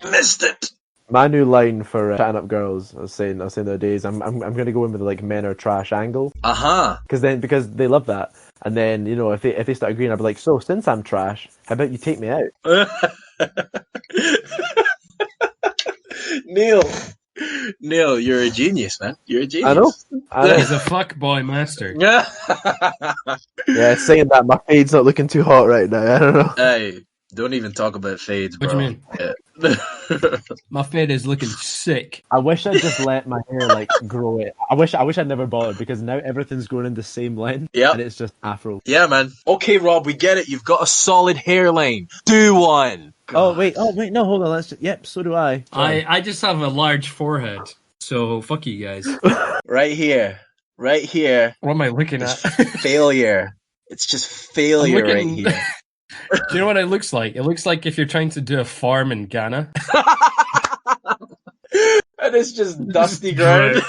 missed it. My new line for chatting up girls, I was saying the other days, I'm going to go in with the like men are trash angle. Because they love that, and then if they start agreeing, I'll be like, so since I'm trash, how about you take me out? Neil, you're a genius, man. You're a genius. I know. He's a fuckboy master. Yeah. Yeah, saying that my fade's not looking too hot right now. I don't know. Hey, don't even talk about fades, bro. What do you mean? Yeah. My fade is looking sick. I wish I'd just let my hair like grow it. I wish I'd never bothered, because now everything's growing in the same length. Yeah. And it's just afro. Yeah, man. Okay, Rob, we get it. You've got a solid hairline. Do one. God. Oh wait, no, hold on. Yep, so do I. I just have a large forehead, so fuck you guys. Right here. What am I looking at? Failure. It's just failure right here. Do you know what it looks like? It looks like if you're trying to do a farm in Ghana. And it's just dusty ground.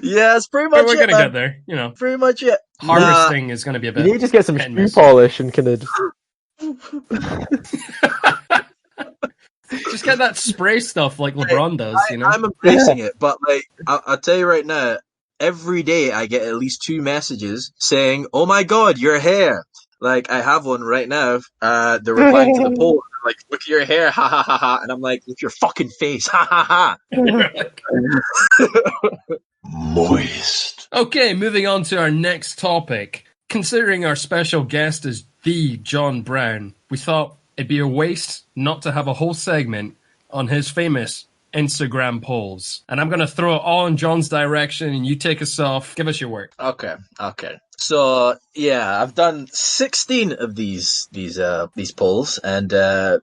Yeah, it's pretty much We're going to get there, Pretty much it. Harvesting is going to be a bit... You need to just get some shoe polish and kind of... Just get that spray stuff like LeBron does, I'm embracing it, but like, I'll tell you right now, every day I get at least 2 messages saying, oh my god, your hair. Like, I have one right now. They're replying to the poll. Like, look at your hair, ha ha ha ha. And I'm like, look at your fucking face, ha ha ha. Moist. Okay, moving on to our next topic. Considering our special guest is the John Brown, we thought it'd be a waste not to have a whole segment on his famous Instagram polls. And I'm going to throw it all in John's direction, and you take us off. Give us your work. Okay. So, yeah, I've done 16 of these polls, and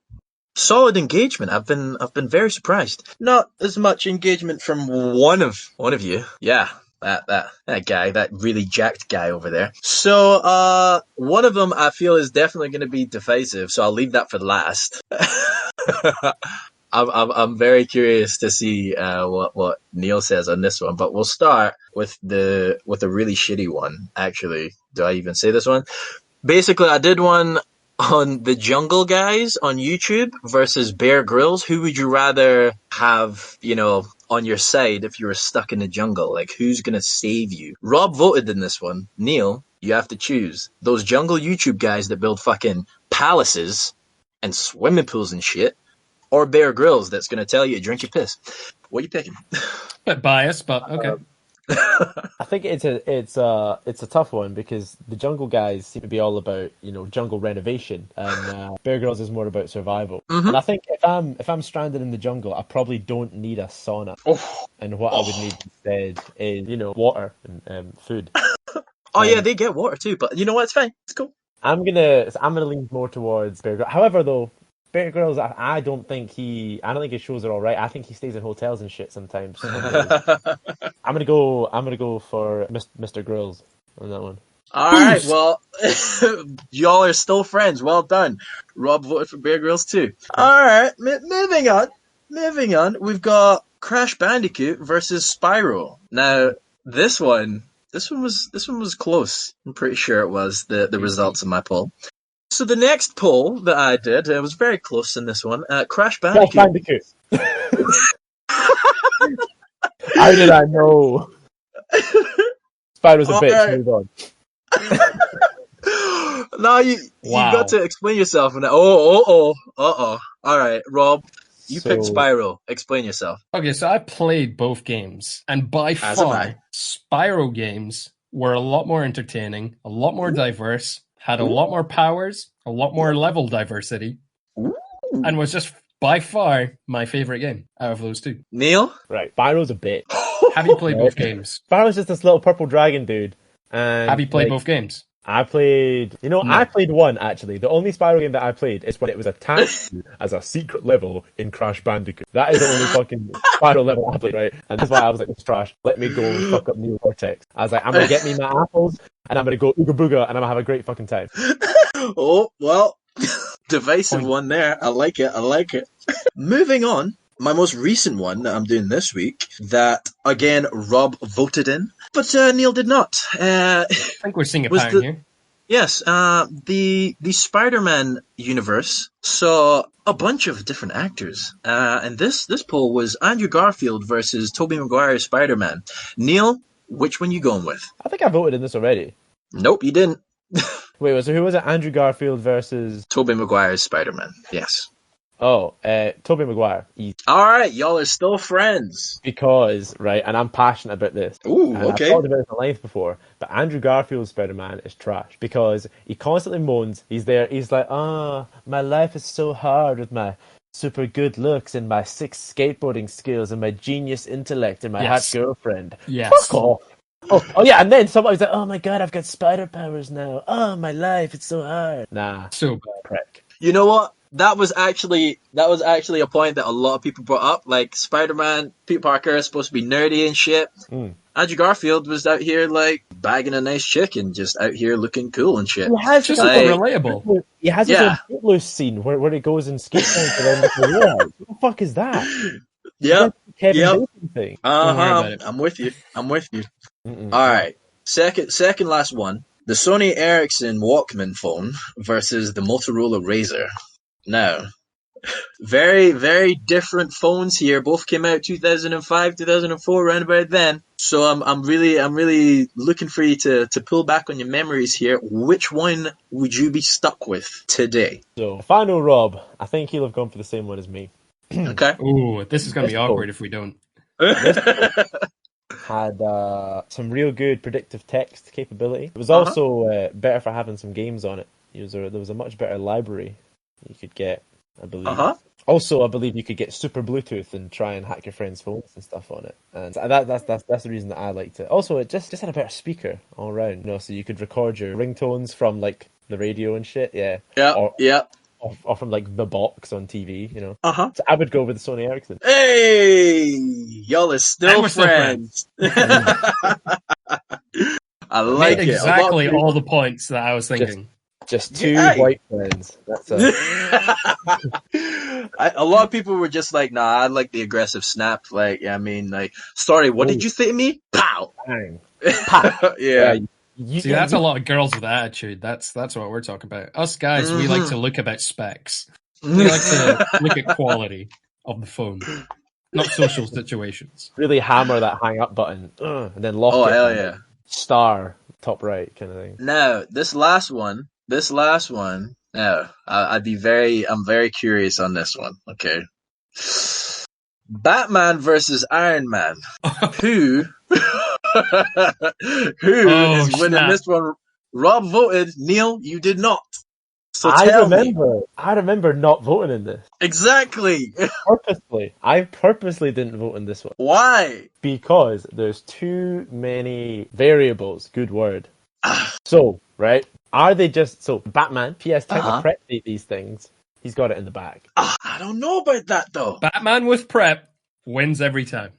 solid engagement. I've been very surprised. Not as much engagement from one of you. Yeah. That guy, that really jacked guy over there. So, one of them I feel is definitely going to be divisive, so I'll leave that for last. I'm very curious to see what Neil says on this one, but we'll start with a really shitty one. Actually, do I even say this one? Basically, I did one on the Jungle Guys on YouTube versus Bear Grylls. Who would you rather have, on your side if you were stuck in the jungle? Like, who's gonna save you? Rob voted in this one. Neil, you have to choose. Those jungle YouTube guys that build fucking palaces and swimming pools and shit, or Bear Grylls that's gonna tell you to drink your piss. What are you picking? Bit biased, but okay. I think it's a tough one because the Jungle Guys seem to be all about jungle renovation, and Bear Grylls is more about survival. Mm-hmm. And I think if I'm stranded in the jungle, I probably don't need a sauna, and what I would need instead is water and food. Oh yeah, they get water too, but you know what? It's fine. It's cool. I'm gonna lean more towards Bear Grylls. However, though, Bear Grylls, I don't think his shows are all right. I think he stays in hotels and shit sometimes. I'm gonna go for Mr. Grills on that one. All right, well, y'all are still friends. Well done. Rob voted for Bear Grylls too. All right, moving on. We've got Crash Bandicoot versus Spyro. Now, this one was close. I'm pretty sure it was the results of my poll. So the next poll that I did, it was very close in this one. Crash Bandicoot. How did I know? Spyro's a bitch. Move on. No, you got to explain yourself. And All right, Rob, you picked Spyro. Explain yourself. Okay, so I played both games, and by far, Spyro games were a lot more entertaining, a lot more diverse, had a lot more powers, a lot more level diversity, and was just by far my favorite game out of those two. Neil? Right, Spyro's a bitch. Have you played both games? Spyro's just this little purple dragon dude. And have you played both games? I played... I played one, actually. The only Spyro game that I played is when it was attached to as a secret level in Crash Bandicoot. That is the only fucking Spyro level I played, right? And that's why I was like, it's trash. Let me go and fuck up Neo Cortex. I was like, I'm going to get me my apples, and I'm going to go ooga booga, and I'm going to have a great fucking time. Oh, well, divisive one there. I like it. Moving on. My most recent one that I'm doing this week, that, again, Rob voted in, but Neil did not. I think we're seeing a pattern here. Yes, the Spider-Man universe saw a bunch of different actors, and this poll was Andrew Garfield versus Tobey Maguire's Spider-Man. Neil, which one you going with? I think I voted in this already. Nope, you didn't. Wait, so who was it? Andrew Garfield versus... Tobey Maguire's Spider-Man, yes. Oh, Tobey Maguire. All right, y'all are still friends. Because, right, and I'm passionate about this. Ooh, okay. I've talked about this at length before, but Andrew Garfield's Spider-Man is trash because he constantly moans. He's there, he's like, my life is so hard with my super good looks and my 6 skateboarding skills and my genius intellect and my hot girlfriend. Yes. Fuck off. Oh yeah, and then somebody's like, oh my god, I've got spider powers now. Oh, my life, it's so hard. Nah. So bad. Prick. You know what? That was actually a point that a lot of people brought up. Like, Spider-Man, Peter Parker is supposed to be nerdy and shit. Andrew Garfield was out here, like, bagging a nice chick and just out here looking cool and shit. He has just relatable. He has a Footloose scene where he goes and skates around the world. What the fuck is that? Yep. Kevin Bacon thing. I'm with you. All right. Second last one. The Sony Ericsson Walkman phone versus the Motorola Razr. Now, very, very different phones here. Both came out 2005, 2004, around about then. So I'm really looking for you to pull back on your memories here. Which one would you be stuck with today? So, if I know Rob, I think he'll have gone for the same one as me. Okay. Ooh, this is going to be awkward if we don't. Had some real good predictive text capability. It was also better for having some games on it. There was a much better library you could get, I believe. Also, I believe you could get super Bluetooth and try and hack your friends' phones and stuff on it. And that's the reason that I liked it. Also, it just had a better speaker all around, so you could record your ringtones from like the radio and shit. Yeah. Or from like the box on TV, So I would go with the Sony Ericsson. Hey, y'all are still friends. I like it. Exactly all the points that I was thinking. Just two white friends. That's A lot of people were just like, nah, I like the aggressive snap. Like, yeah, I mean, like, sorry, what did you say to me? Pow! Bang. Yeah. See, that's a lot of girls with attitude. That's what we're talking about. Us guys, we like to look about specs. We like to look at quality of the phone, not social situations. Really hammer that hang up button, and then lock Oh, it. hell and, yeah. like, star top right kind of thing. Now, this last one, now, I'm very curious on this one, okay? Batman versus Iron Man. Who is winning snap. this one? Rob voted, Neil, you did not. So I tell me. remember not voting in this. Exactly. Purposely. I purposely didn't vote in this one. Why? Because there's too many variables. Good word. So, right? Are they just... So, Batman, he has time to prep these things. He's got it in the bag. I don't know about that, though. Batman with prep wins every time.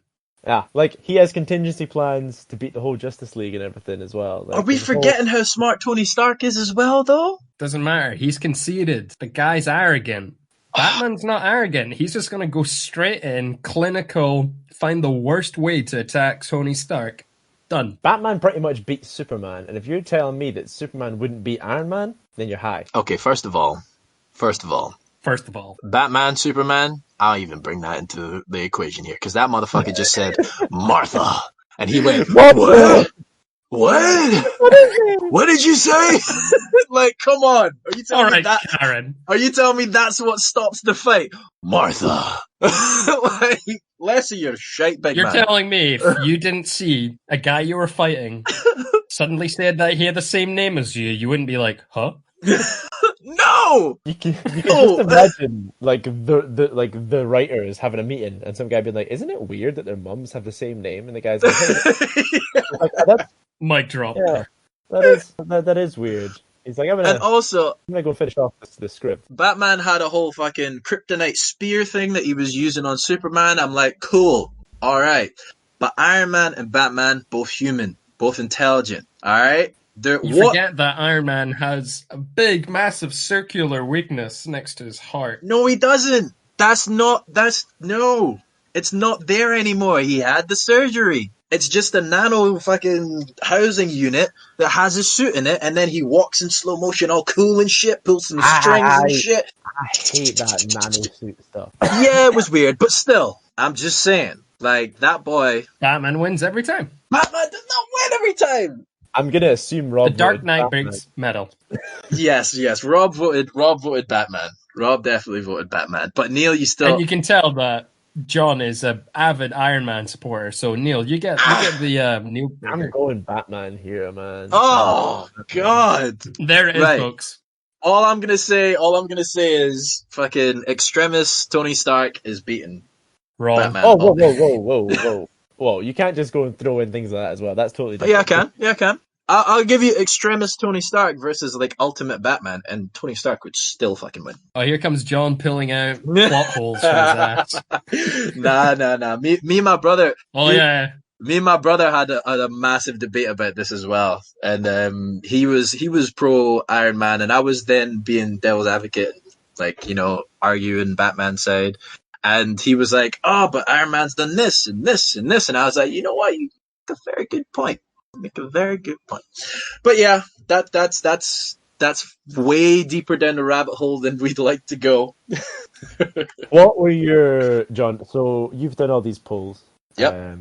Yeah, like, he has contingency plans to beat the whole Justice League and everything as well. Like, Are we forgetting how smart Tony Stark is as well, though? Doesn't matter. He's conceited. The guy's arrogant. Batman's not arrogant. He's just going to go straight in, clinical, find the worst way to attack Tony Stark. Done. Batman pretty much beats Superman, and if you're telling me that Superman wouldn't beat Iron Man, then you're high. Okay, first of all, Batman, Superman, I'll even bring that into the equation here, because that motherfucker just said, Martha, and he went, what? What did you say? Like, come on. Are you telling me that? Karen. Are you telling me that's what stops the fight? Martha. Like, less of your shite, big You're man. telling me if you didn't see a guy you were fighting suddenly said that he had the same name as you wouldn't be like, huh? No! You can just imagine like the writers having a meeting and some guy being like, "Isn't it weird that their mums have the same name?" And the guy's like, hey. Like, that's, Mic drop. yeah, that is weird. He's like, I'm gonna go finish off the script. Batman had a whole fucking kryptonite spear thing that he was using on Superman. I'm like, cool, all right. But Iron Man and Batman, both human, both intelligent, all right? You forget that Iron Man has a big, massive circular weakness next to his heart. No, he doesn't. No. It's not there anymore. He had the surgery. It's just a nano fucking housing unit that has a suit in it, and then he walks in slow motion all cool and shit, pulls some strings and shit. I hate that nano suit stuff. Yeah, it was weird, but still, I'm just saying, like, that boy... Batman wins every time. Batman does not win every time! I'm gonna assume Rob. The Dark Knight brings metal. Yes. Rob voted Batman. Rob definitely voted Batman. But Neil, you still... And you can tell that John is an avid Iron Man supporter. So Neil, you get the Neil. I'm going Batman here, man. Oh God! There it is, folks. All I'm gonna say is fucking extremis Tony Stark is beaten. Wrong. Batman. Oh, whoa! You can't just go and throw in things like that as well. That's totally different. Yeah, I can. I'll give you extremis Tony Stark versus like ultimate Batman, and Tony Stark would still fucking win. Oh, here comes John pulling out plot holes from his ass. Nah. Me and my brother. Yeah. Me and my brother had a massive debate about this as well, and he was pro Iron Man, and I was then being devil's advocate, like, you know, arguing Batman's side, and he was like, "Oh, but Iron Man's done this and this and this," and I was like, "You know what? You make a very good point. But yeah, that's way deeper down the rabbit hole than we'd like to go. What were your John? So you've done all these polls. Yep.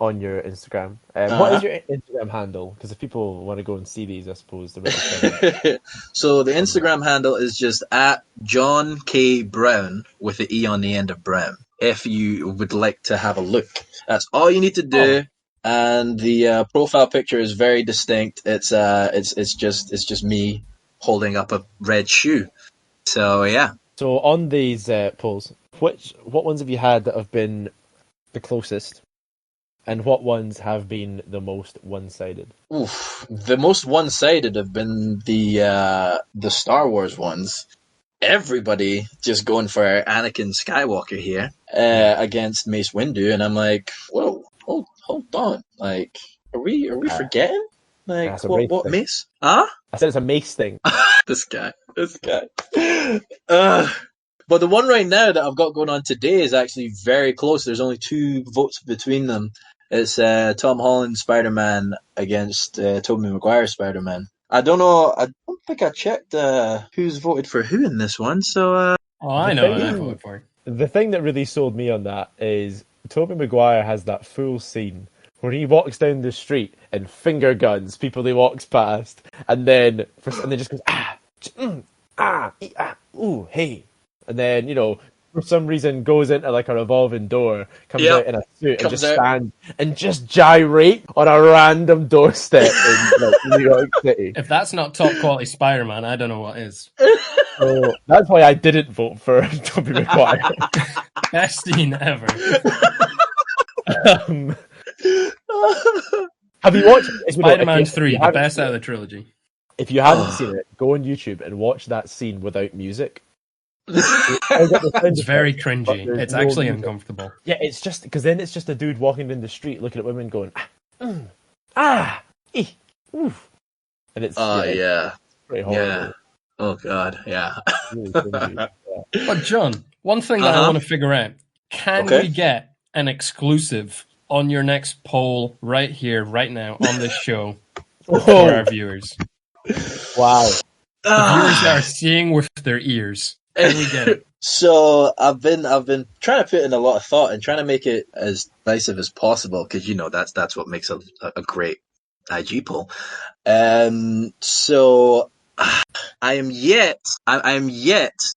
On your Instagram. What is your Instagram handle? Because if people want to go and see these, I suppose they're really So the Instagram handle is just at John K Brown with the E on the end of Brown. If you would like to have a look, that's all you need to do. And the profile picture is very distinct. It's just me holding up a red shoe. So yeah. So on these polls, what ones have you had that have been the closest? And what ones have been the most one-sided? Oof, the most one-sided have been the Star Wars ones. Everybody just going for Anakin Skywalker here against Mace Windu, and I'm like, whoa, hold on, like, are we forgetting? Like, what Mace? Huh? I said it's a Mace thing. This guy. But the one right now that I've got going on today is actually very close. There's only 2 votes between them. It's Tom Holland Spider-Man against Tobey Maguire Spider-Man. I don't know. I don't think I checked who's voted for who in this one. So I know what I voted for. The thing that really sold me on that is Tobey Maguire has that full scene where he walks down the street and finger guns people he walks past, and then just goes ooh, hey, and then for some reason goes into like a revolving door, comes out in a suit and just stands and just gyrate on a random doorstep in like, New York City. If that's not top quality Spider-Man, I don't know what is. So that's why I didn't vote for Tobey Maguire. Best scene ever. Have you watched Spider-Man 3, the best out of the trilogy? If you haven't seen it, go on YouTube and watch that scene without music. It's very cringy. It's actually uncomfortable. Yeah, it's just because then it's just a dude walking down the street looking at women going and it's pretty horrible. Yeah. Oh god, yeah. Really cringy. Yeah. But John, one thing that I want to figure out: can we get an exclusive on your next poll right here, right now, on this show for our viewers? Wow. The viewers are seeing with their ears. Can we get it? So I've been trying to put in a lot of thought and trying to make it as divisive as possible because that's what makes a great IG poll. So I am yet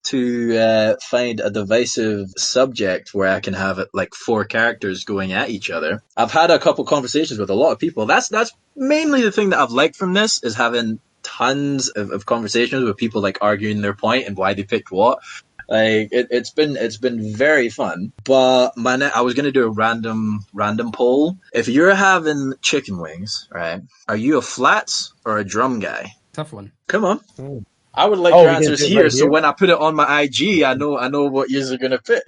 to find a divisive subject where I can have like 4 characters going at each other. I've had a couple conversations with a lot of people. That's mainly the thing that I've liked from this is having tons of conversations with people like arguing their point and why they picked what. Like it's been very fun. But I was gonna do a random poll. If you're having chicken wings, right? Are you a flats or a drum guy? Tough one. Come on. I would like your answers here, so when I put it on my IG, I know what yours are gonna fit.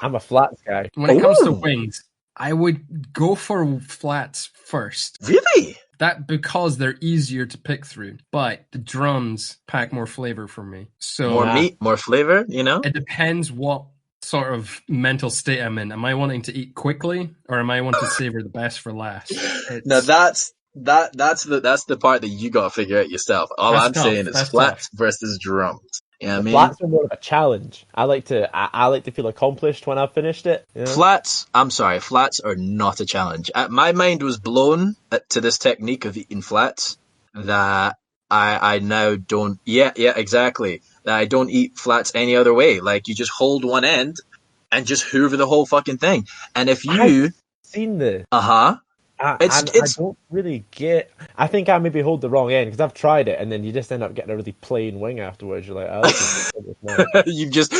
I'm a flats guy. When it comes to wings, I would go for flats first. Really? That because they're easier to pick through, but the drums pack more flavor for me. So more meat, more flavor, It depends what sort of mental state I'm in. Am I wanting to eat quickly, or am I wanting to savor the best for last? No, that's the part that you gotta figure out yourself. All I'm saying is flats versus drums. You know what I mean? Flats are more of a challenge. I like to feel accomplished when I've finished it. You know? Flats are not a challenge. My mind was blown to this technique of eating flats that I now don't. Yeah, exactly. That I don't eat flats any other way. Like you just hold one end and just hoover the whole fucking thing. And if you I've seen this, I don't really get. I think I maybe hold the wrong end because I've tried it, and then you just end up getting a really plain wing afterwards. You're like, oh, you've just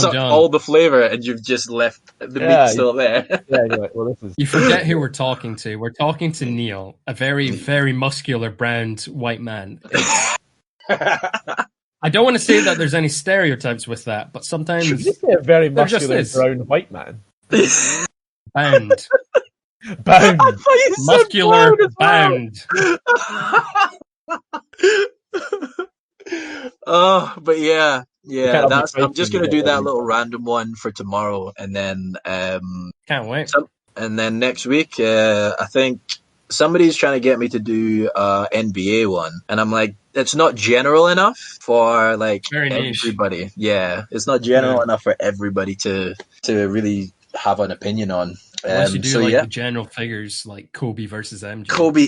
sucked all the flavor, and you've just left the meat still there. Yeah, you're like, well, this is. You forget who we're talking to. We're talking to Neil, a very, very muscular, brown white man. I don't want to say that there's any stereotypes with that, but sometimes you say a very muscular, brown white man. Bound. Bound. Muscular bound. Oh, but yeah. I'm just gonna do that little random one for tomorrow, and then can't wait. And then next week, I think somebody's trying to get me to do NBA one, and I'm like, it's not general enough for like everybody. Yeah, it's not general enough for everybody to really have an opinion on. Unless you do the general figures like Kobe versus MJ. Kobe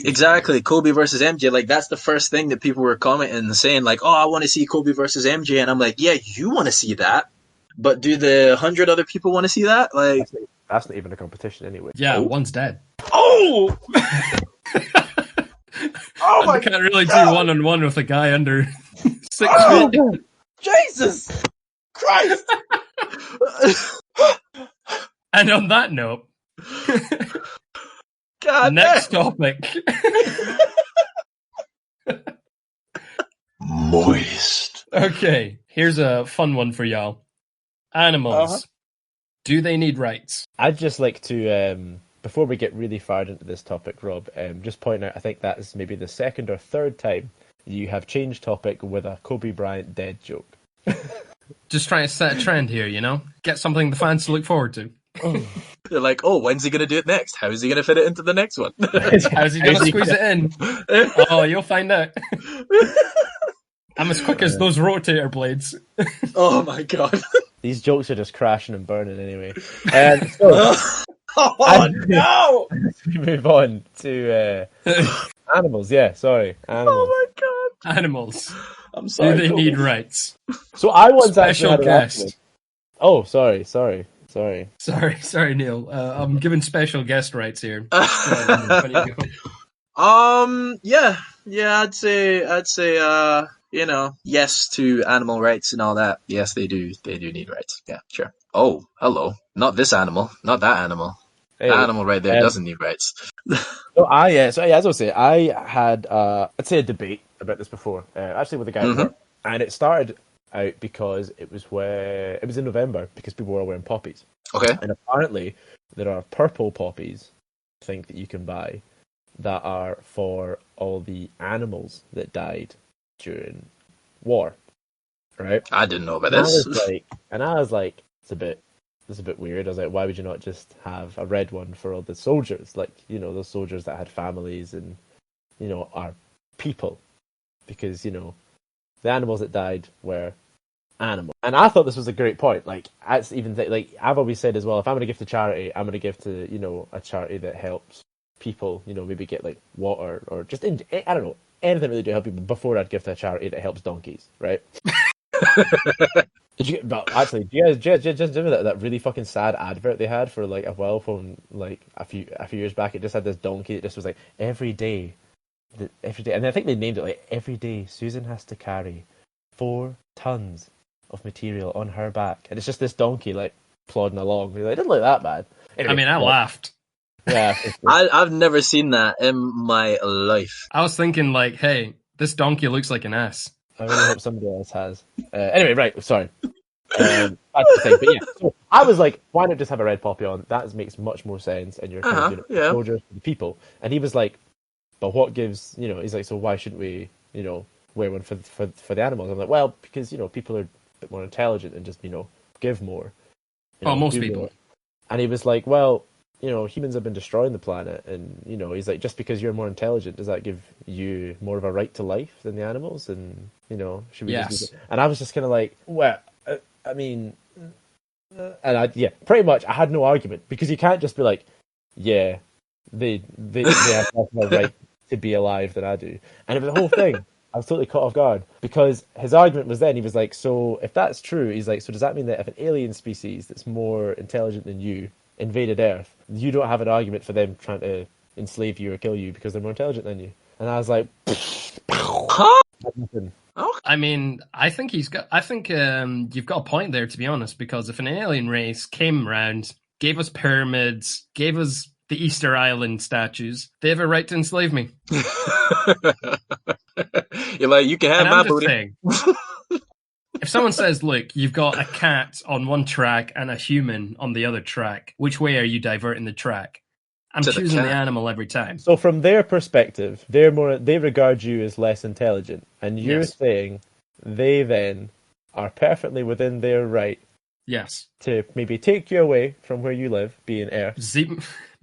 versus MJ. Like that's the first thing that people were commenting and saying like, oh, I want to see Kobe versus MJ. And I'm like, yeah, you want to see that. But do the 100 other people want to see that? Like that's not even a competition anyway. Yeah, one's dead. Oh! Oh my I can't really do one-on-one with a guy under 6 feet. Jesus Christ! And on that note, God next topic. Moist. Okay, here's a fun one for y'all. Animals. Do they need rights? I'd just like to, before we get really far into this topic, Rob, just point out, I think that is maybe the second or third time you have changed topic with a Kobe Bryant dead joke. Just trying to set a trend here, get something the fans to look forward to. They're like, oh, when's he going to do it next? How is he going to fit it into the next one? How's he going to squeeze it in? Oh, you'll find out. I'm as quick as those rotator blades. Oh my god. These jokes are just crashing and burning anyway. Oh no! We move on to animals. Yeah, sorry. Animals. Oh my god. Animals. I'm sorry. Do they Colby. need rights? So I once Special actually had an guest. argument. Oh, sorry. Sorry, Neil. I'm giving special guest rights here. Yeah, I'd say, yes to animal rights and all that. Yes, they do need rights. Yeah, sure. Oh, hello. Not this animal. Not that animal. Hey, That animal right there doesn't need rights. So as I was saying, I had I'd say a debate about this before, actually with a guy at work, and it started out because it was in November because people were wearing poppies. Okay. And apparently there are purple poppies, I think, that you can buy that are for all the animals that died during war. Right? I didn't know about this. I was like, it's a bit weird. I was like, why would you not just have a red one for all the soldiers? Like, those soldiers that had families and, are people. Because, the animals that died were animals. And I thought this was a great point. Like, I've always said as well, if I'm going to give to charity, I'm going to give to, a charity that helps people, maybe get like water or just, I don't know, anything really to help people before I'd give to a charity that helps donkeys, right? Do you guys just remember that really fucking sad advert they had for like a while from like a few years back? It just had this donkey that just was like every day, and I think they named it like every day Susan has to carry 4 tons of material on her back, and it's just this donkey like plodding along. It didn't look that bad. Anyway, I laughed. Yeah, I've never seen that in my life. I was thinking like, hey, this donkey looks like an ass. I really hope somebody else has. Anyway, right, sorry. That's the thing, but yeah. So I was like, why not just have a red poppy on? That makes much more sense, and you're kind of doing it for soldiers, for the people. And he was like, but what gives, he's like, so why shouldn't we, wear one for the animals? I'm like, well, because, people are a bit more intelligent and just, give more. Most people. More. And he was like, well, humans have been destroying the planet, and he's like, just because you're more intelligent, does that give you more of a right to life than the animals? And should we just? And I was just kind of like, well, I mean, pretty much, I had no argument because you can't just be like, yeah, they have more right to be alive than I do, and it was the whole thing. I was totally caught off guard because his argument was then he was like, so if that's true, he's like, so does that mean that if an alien species that's more intelligent than you invaded Earth, you don't have an argument for them trying to enslave you or kill you because they're more intelligent than you? And I was like, nothing. I mean, I think you've got a point there, to be honest, because if an alien race came around, gave us pyramids, gave us the Easter Island statues, they have a right to enslave me. You're like, you can have my booty. Saying, if someone says, look, you've got a cat on one track and a human on the other track, which way are you diverting the track? I'm choosing the animal every time. So from their perspective, they regard you as less intelligent, and you're saying they then are perfectly within their right. Yes. To maybe take you away from where you live, being Earth.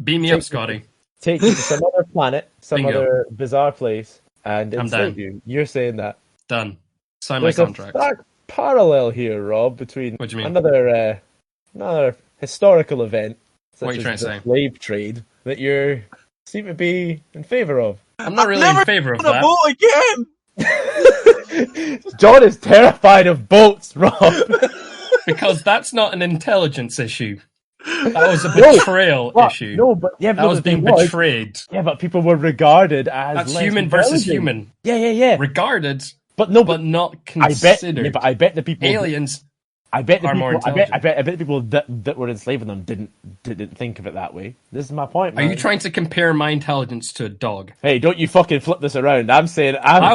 Beam me up, Scotty. Take you to some other planet, some other bizarre place, and enslave you. You're saying that. Done. Sign my contract. There's a stark parallel here, Rob, between what do you mean? another historical event, such what are you trying as to the say? Slave trade, that you seem to be in favour of. I'm not really in favour of that. Vote again. John is terrified of boats, Rob. Because that's not an intelligence issue. That was a betrayal issue. No, but that was being betrayed. Yeah, but people were regarded as that's human versus human. Yeah. Regarded, but not considered. I bet the people aliens. I bet the are people. more intelligent. I bet the people that were enslaving them didn't think of it that way. This is my point, man. Are you trying to compare my intelligence to a dog? Hey, don't you fucking flip this around. I'll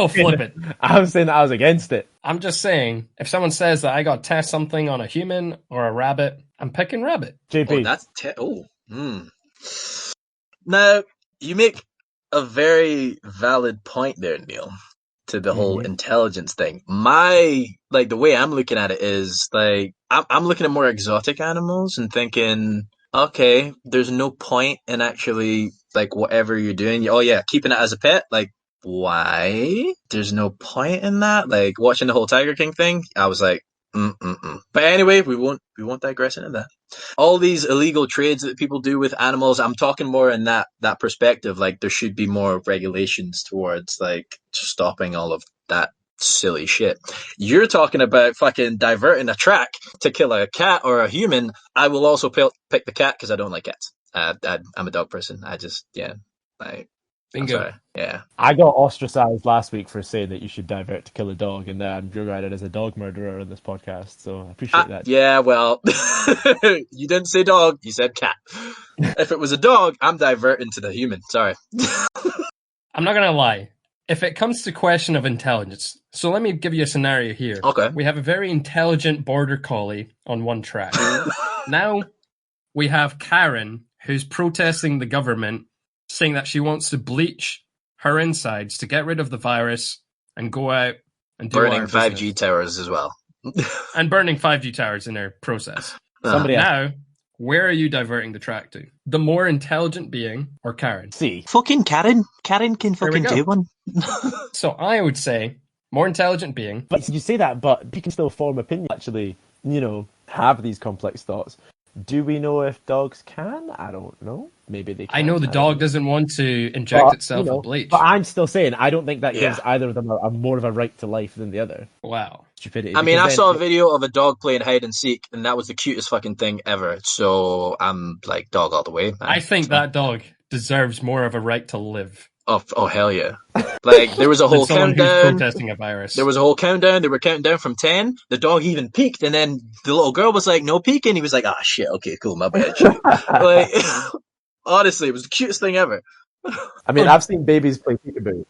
flip it. I'm saying that I was against it. I'm just saying, if someone says that I got to test something on a human or a rabbit, I'm picking rabbit. JP. Oh, that's Now, you make a very valid point there, Neil. to the whole intelligence thing. The way I'm looking at it is like I'm looking at more exotic animals and thinking, okay, there's no point in actually like whatever you're doing. Oh yeah, keeping it as a pet, like why? There's no point in that. Like watching the whole Tiger King thing, I was like, But anyway, we won't digress into that. All these illegal trades that people do with animals, I'm talking more in that perspective. Like there should be more regulations towards like stopping all of that silly shit. You're talking about fucking diverting a track to kill a cat or a human. I will also pick the cat because I don't like cats. I'm a dog person. Bingo. I'm sorry. Yeah. I got ostracized last week for saying that you should divert to kill a dog, and I'm regarded as a dog murderer on this podcast, so I appreciate that. Yeah, well, you didn't say dog, you said cat. If it was a dog, I'm diverting to the human. Sorry. I'm not going to lie. If it comes to question of intelligence, so let me give you a scenario here. Okay. We have a very intelligent border collie on one track. Now we have Karen, who's protesting the government, saying that she wants to bleach her insides to get rid of the virus and go out and do burning our 5G business. towers as well. And burning 5G towers in their process. Now, where are you diverting the track to? The more intelligent being or Karen? See. Fucking Karen. Karen can fucking do one. So I would say more intelligent being. But you say that, but you can still form opinion, actually, have these complex thoughts. Do we know if dogs can? I don't know. Maybe they can. I know the dog doesn't want to inject itself with bleach. But I'm still saying, I don't think that gives either of them a more of a right to life than the other. Wow. Stupidity. I mean, I saw a video of a dog playing hide and seek, and that was the cutest fucking thing ever. So I'm like, dog all the way. Man. I think that dog deserves more of a right to live. Oh hell yeah. Like, there was a whole countdown. Protesting a virus. There was a whole countdown. They were counting down from 10. The dog even peeked, and then the little girl was like, no peeking. He was like, shit, okay, cool, my bad. Like, honestly, it was the cutest thing ever. I mean, I've seen babies play peekaboo.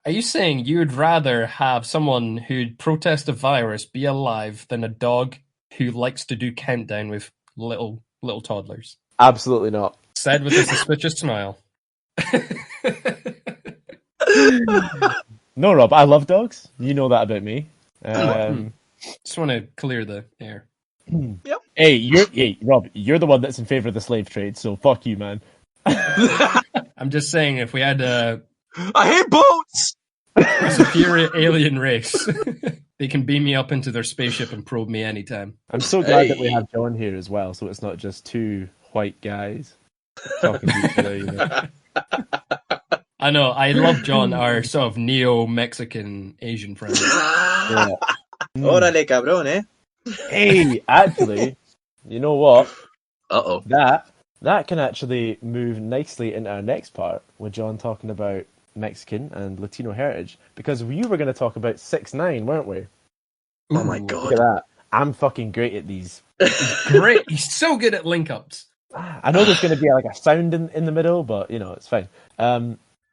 Are you saying you would rather have someone who'd protest a virus be alive than a dog who likes to do countdown with little toddlers? Absolutely not. Said with a suspicious smile. No, Rob, I love dogs. You know that about me. Just want to clear the air. Yep. Hey, Rob, you're the one that's in favor of the slave trade, so fuck you, man. I'm just saying, if we had I hate boats! a superior alien race, they can beam me up into their spaceship and probe me anytime. I'm so glad that we have John here as well, so it's not just two white guys talking to each other. I know, I love John, our sort of neo-Mexican Asian friend. Yeah. Órale, cabrón, eh? Hey, actually, you know what? Uh-oh. That can actually move nicely into our next part with John talking about Mexican and Latino heritage, because you were going to talk about 6ix9ine, weren't we? Oh my god. Look at that. I'm fucking great at these. Great, he's so good at link-ups. I know there's going to be like a sound in the middle, but it's fine.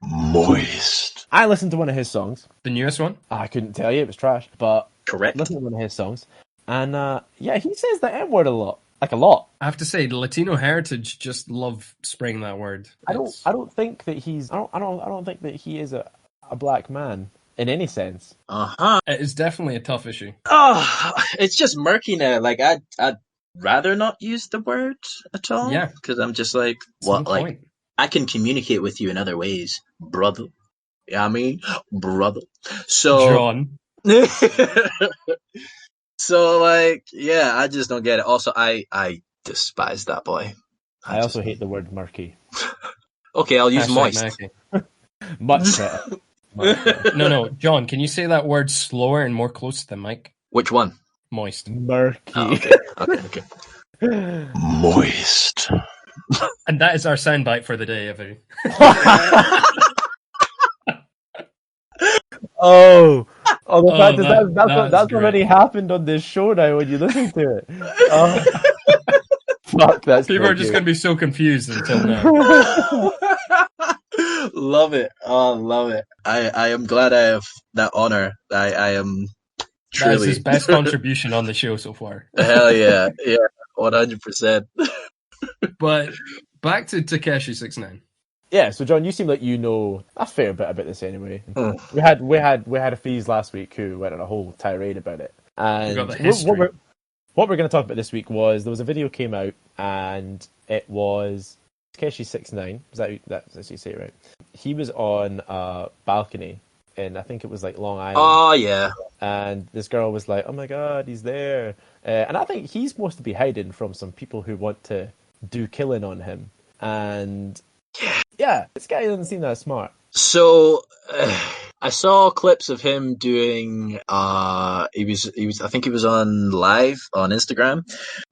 Moist. I listened to one of his songs. The newest one? I couldn't tell you, it was trash, but Correct. listen to one of his songs, and he says the N word a lot. Like a lot. I have to say, the Latino heritage just love spraying that word. I don't think that he's. I don't think that he is a black man in any sense. It is definitely a tough issue. Oh, it's just murky now. Like, I'd rather not use the word at all. Yeah. Because I'm just like, Some what? Like, point. I can communicate with you in other ways, brother. Yeah, I mean, brother. So, John. so like, yeah, I just don't get it. Also, I despise that boy. I also hate the word murky. Okay, I'll use Hashtag moist. Mackie. Much better. Much better. No, John, can you say that word slower and more close to the mic? Which one? Moist. Murky. Oh, okay. Moist. And that is our soundbite for the day, everyone. Oh, the fact is that's that's great. already happened on this show now when you listen to it. Fuck, that's People are just going to be so confused until now. Love it. Oh, love it. I am glad I have that honor. I am That is truly his best contribution on the show so far. Hell yeah. Yeah. 100%. But back to Takeshi 6ix9ine. Yeah, so John, you seem like you know a fair bit about this anyway. Hmm. We had a Fees last week who went on a whole tirade about it. You got And the history. what we're going to talk about this week was there was a video came out and it was Takeshi69. That's how you say it, right? He was on a balcony in, I think it was like Long Island. Oh, yeah. And this girl was like, "Oh my god, he's there!" And I think he's supposed to be hiding from some people who want to do killing on him. And yeah, this guy doesn't seem that smart. So I saw clips of him doing. He was. I think he was on live on Instagram,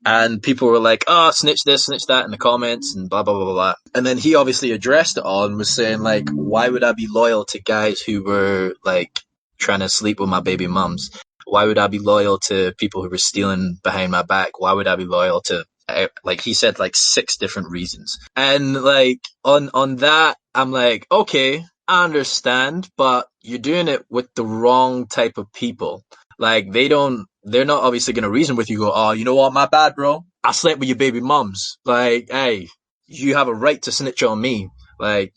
and people were like, "Oh, snitch this, snitch that" in the comments, and blah blah blah blah blah. And then he obviously addressed it all and was saying like, "Why would I be loyal to guys who were like trying to sleep with my baby mums? Why would I be loyal to people who were stealing behind my back? Why would I be loyal to?" Like he said, like 6 different reasons, and like on that, I'm like, okay, I understand, but you're doing it with the wrong type of people. Like they're not obviously gonna reason with you. Go, oh, you know what, my bad, bro. I slept with your baby mums. Like, hey, you have a right to snitch on me. Like,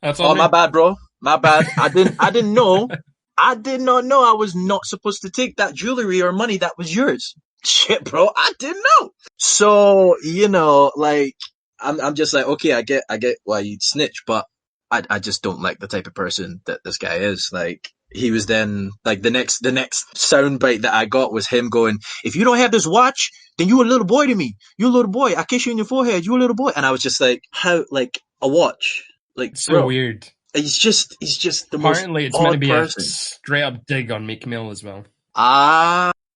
That's oh, all. my bad, bro. My bad. I didn't know. I did not know I was not supposed to take that jewelry or money that was yours. Shit, bro, I didn't know. So, like, I'm just like, okay, I get why you'd snitch, but I just don't like the type of person that this guy is. Like, he was then, like, the next soundbite that I got was him going, if you don't have this watch, then you a little boy to me. You a little boy. I kiss you in your forehead. You a little boy. And I was just like, how, like, a watch? Like, It's so bro, weird. he's just the Apparently, most it's meant to odd be person. a straight up dig on Meek Mill as well.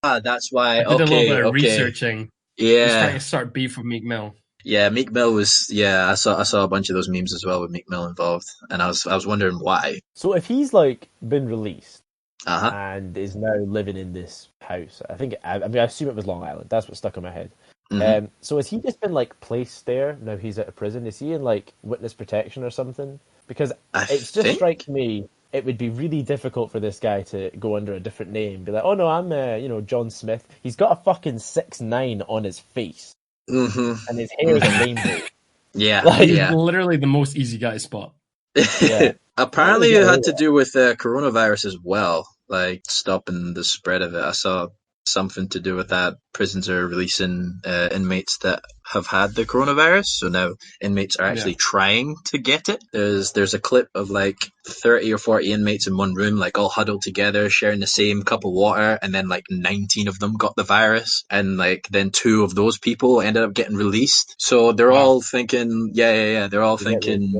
That's why. I did a little bit of Okay. researching. He's trying Yeah. to start beef with Meek Mill. Yeah, Meek Mill was. Yeah, I saw a bunch of those memes as well with Meek Mill involved, and I was wondering why. So if he's like been released Uh-huh. and is now living in this house, I assume it was Long Island. That's what stuck in my head. Mhm. So has he just been like placed there now he's out of prison? Is he in like witness protection or something? Because I it's just think. strikes me it would be really difficult for this guy to go under a different name. Be like, oh no, I'm John Smith. He's got a fucking 6'9" on his face Mm-hmm. and his hair is a rainbow. Yeah, Like- He's yeah. literally the most easy guy to spot. Yeah. Apparently, it had to do with coronavirus as well, like stopping the spread of it. I saw something to do with that. Prisons are releasing inmates that have had the coronavirus, so now inmates are actually trying to get it. There's a clip of like 30 or 40 inmates in one room, like all huddled together, sharing the same cup of water, and then like 19 of them got the virus, and like then 2 of those people ended up getting released. So they're all thinking, they're all thinking,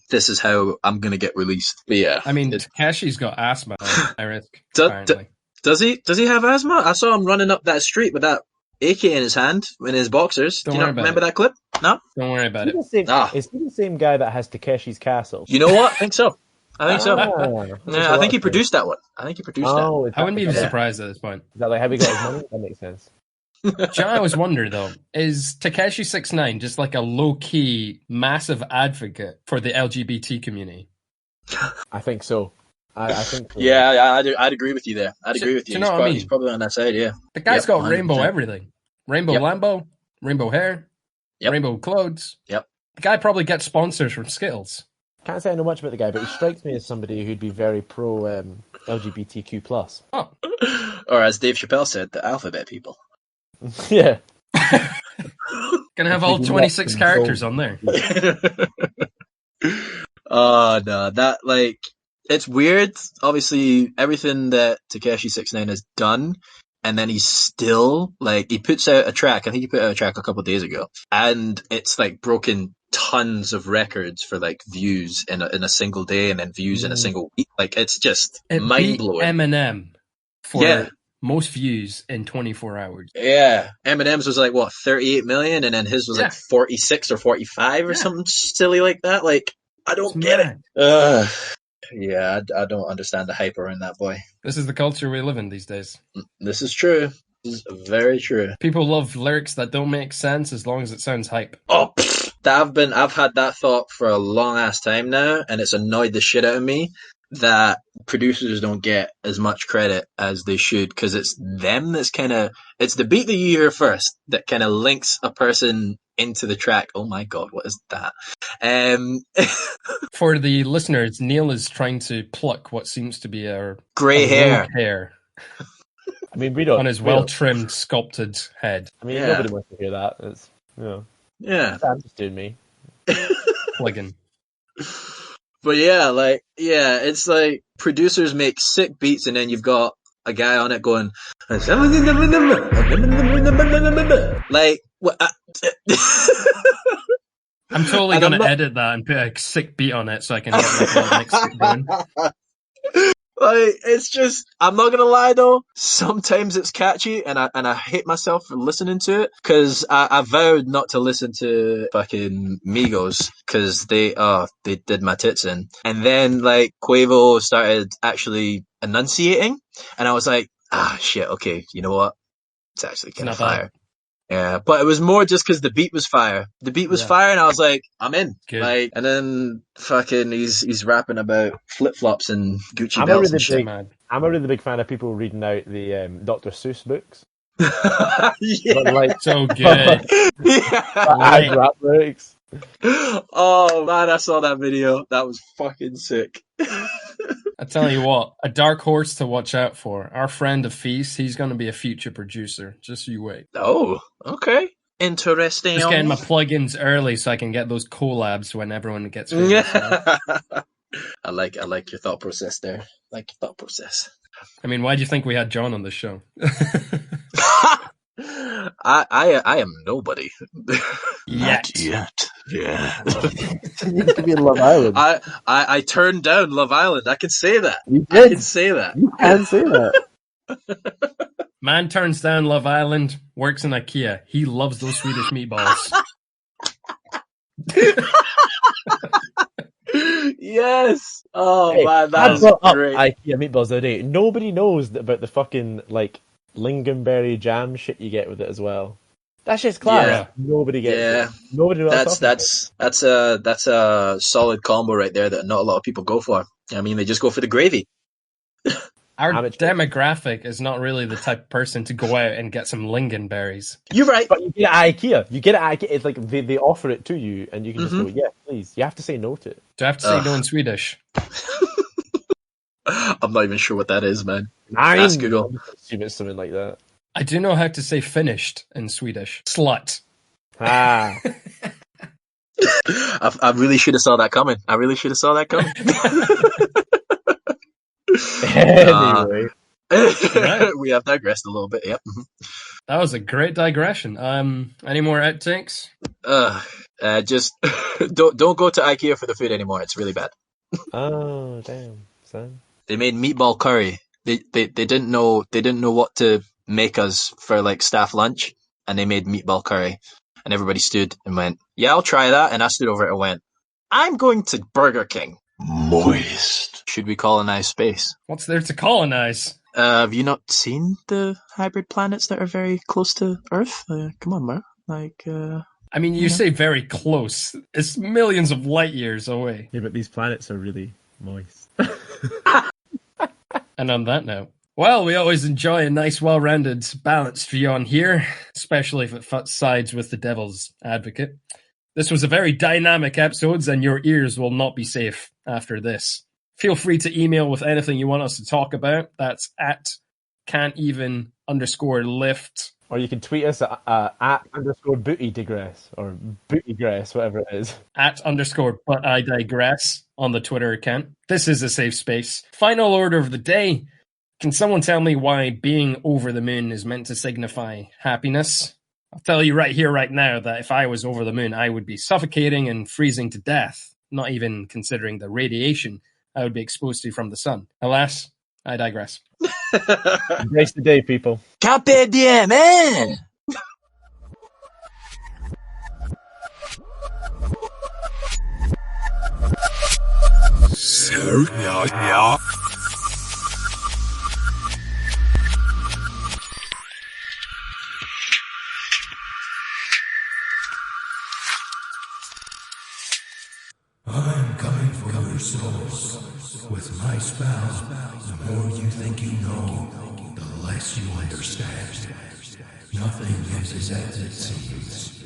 this is how I'm gonna get released. But yeah, I mean, Takeshi's got asthma, I risk, Does- apparently. Does he have asthma? I saw him running up that street with that AK in his hand, in his boxers. Don't Do you worry not about remember it. that clip? No? Don't worry about it. Is he Ah. the same guy that has Takeshi's Castle? You know what? I think so. I think so. That's Yeah, a I think lot he of produced that one. I think he produced Oh, is I wouldn't be is that- surprised at this point. Is that like how he got his money? That makes sense. Do you know, I always wonder though, is Takeshi 6ix9ine just like a low key, massive advocate for the LGBT community? I think so. I think so. that. Yeah, I'd agree with you there. I'd Do- agree with do you. you know what I mean? He's probably on that side, yeah. The guy's Yep, got rainbow 100%. everything. Rainbow Yep. Lambo, rainbow hair, Yep. rainbow clothes. Yep. The guy probably gets sponsors from Skittles. Can't say I know much about the guy, but he strikes me as somebody who'd be very pro LGBTQ plus. Oh, Or as Dave Chappelle said, the alphabet people. Yeah. gonna have all Maybe 26 not characters control. on there. Oh no, that like it's weird. Obviously, everything that Takeshi 6ix9ine has done, and then he's still like he puts out a track. I think he put out a track a couple of days ago, and it's like broken tons of records for like views in a single day, and then views in a single week. Like it's just It mind beat blowing. Eminem for Yeah. most views in 24 hours. Yeah, Eminem's was like what 38 million, and then his was like 46 or 45 or Yeah. something silly like that. Like I don't It's get it. mad. Yeah, I don't understand the hype around that boy. This is the culture we live in these days. This is true. This is very true. People love lyrics that don't make sense as long as it sounds hype. Oh, I've had that thought for a long ass time now, and it's annoyed the shit out of me. that producers don't get as much credit as they should, because it's them that's it's the beat that you hear first that kind of links a person into the track. Oh my god, what is that? For the listeners, Neil is trying to pluck what seems to be a Grey hair. hair I mean, we don't on his we don't- well-trimmed, sculpted head. I mean, Yeah. nobody wants to hear that. It's Yeah. Sam's just doing me. Plugin. But it's like producers make sick beats, and then you've got a guy on it going, like, what? I'm totally And going I'm to not- edit that and put a sick beat on it so I can get like a next bit going. Like, it's just, I'm not gonna lie though, sometimes it's catchy, and I hate myself for listening to it, because I vowed not to listen to fucking Migos, because they did my tits in. And then, like, Quavo started actually enunciating, and I was like, shit, okay, you know what? It's actually kind of not bad. fire. Yeah, but it was more just because the beat was fire. The beat was Yeah. fire, and I was like, I'm in. Good. Like, and then fucking he's rapping about flip flops and Gucci I'm a belts really and shit. big- Mad. I'm a really big fan of people reading out the Dr. Seuss books. Yeah. But like So good. Yeah. add rap lyrics. Oh man, I saw that video. That was fucking sick. I tell you what, a dark horse to watch out for. Our friend Afis, he's going to be a future producer. Just you wait. Oh, okay. Interesting. Just getting my plugins early so I can get those collabs when everyone gets famous. I like your thought process there. Like your thought process. I mean, why do you think we had John on the show? I am nobody. Not yet. Yeah. You need to be in Love Island. I turned down Love Island. I can say that. You I did. can say that. You can say that. Man turns down Love Island, works in IKEA. He loves those Swedish meatballs. Yes. Oh Hey, man, I that's brought up great. IKEA meatballs the other day. Nobody knows about the fucking like lingonberry jam shit you get with it as well. That shit's class. Yeah. Nobody gets Yeah. it. Nobody knows what I'm That's a solid combo right there that not a lot of people go for. I mean, they just go for the gravy. Our Amateur. demographic is not really the type of person to go out and get some lingonberries. You're right. But you get it at IKEA. You get it at IKEA. It's like they offer it to you, and you can just go, yeah, please. You have to say no to it. Do I have to say Ugh. no in Swedish? I'm not even sure what that is, man. Nine. Ask Google. I'm just assume it's something like that. I do know how to say finished in Swedish. Slut. Ah. I really should have saw that coming. Anyway. Right. We have digressed a little bit. Yep. That was a great digression. Any more outtakes? Just don't go to IKEA for the food anymore. It's really bad. Oh, damn, son. They made meatball curry. They didn't know what to make us for like staff lunch, and they made meatball curry, and everybody stood and went, "Yeah, I'll try that." And I stood over it and went, "I'm going to Burger King. Moist. Should we colonize space?" What's there to colonize? Have you not seen the hybrid planets that are very close to Earth? Come on, man. Like, I mean, you say very close. It's millions of light years away. Yeah, but these planets are really moist. And on that note, well, we always enjoy a nice, well-rounded, balanced view on here, especially if it sides with the devil's advocate. This was a very dynamic episode, and your ears will not be safe after this. Feel free to email with anything you want us to talk about. That's at can'teven_lift. Or you can tweet us at @_ Digress or Bootygress, whatever it is. @_but I digress on the Twitter account. This is a safe space. Final order of the day. Can someone tell me why being over the moon is meant to signify happiness? I'll tell you right here, right now, that if I was over the moon, I would be suffocating and freezing to death, not even considering the radiation I would be exposed to from the sun. Alas, I digress. Embrace the day, people. Carpe diem, man. So, yeah. I'm coming for you. souls. With my spell, the more you think you know, the less you understand. Nothing is as it seems.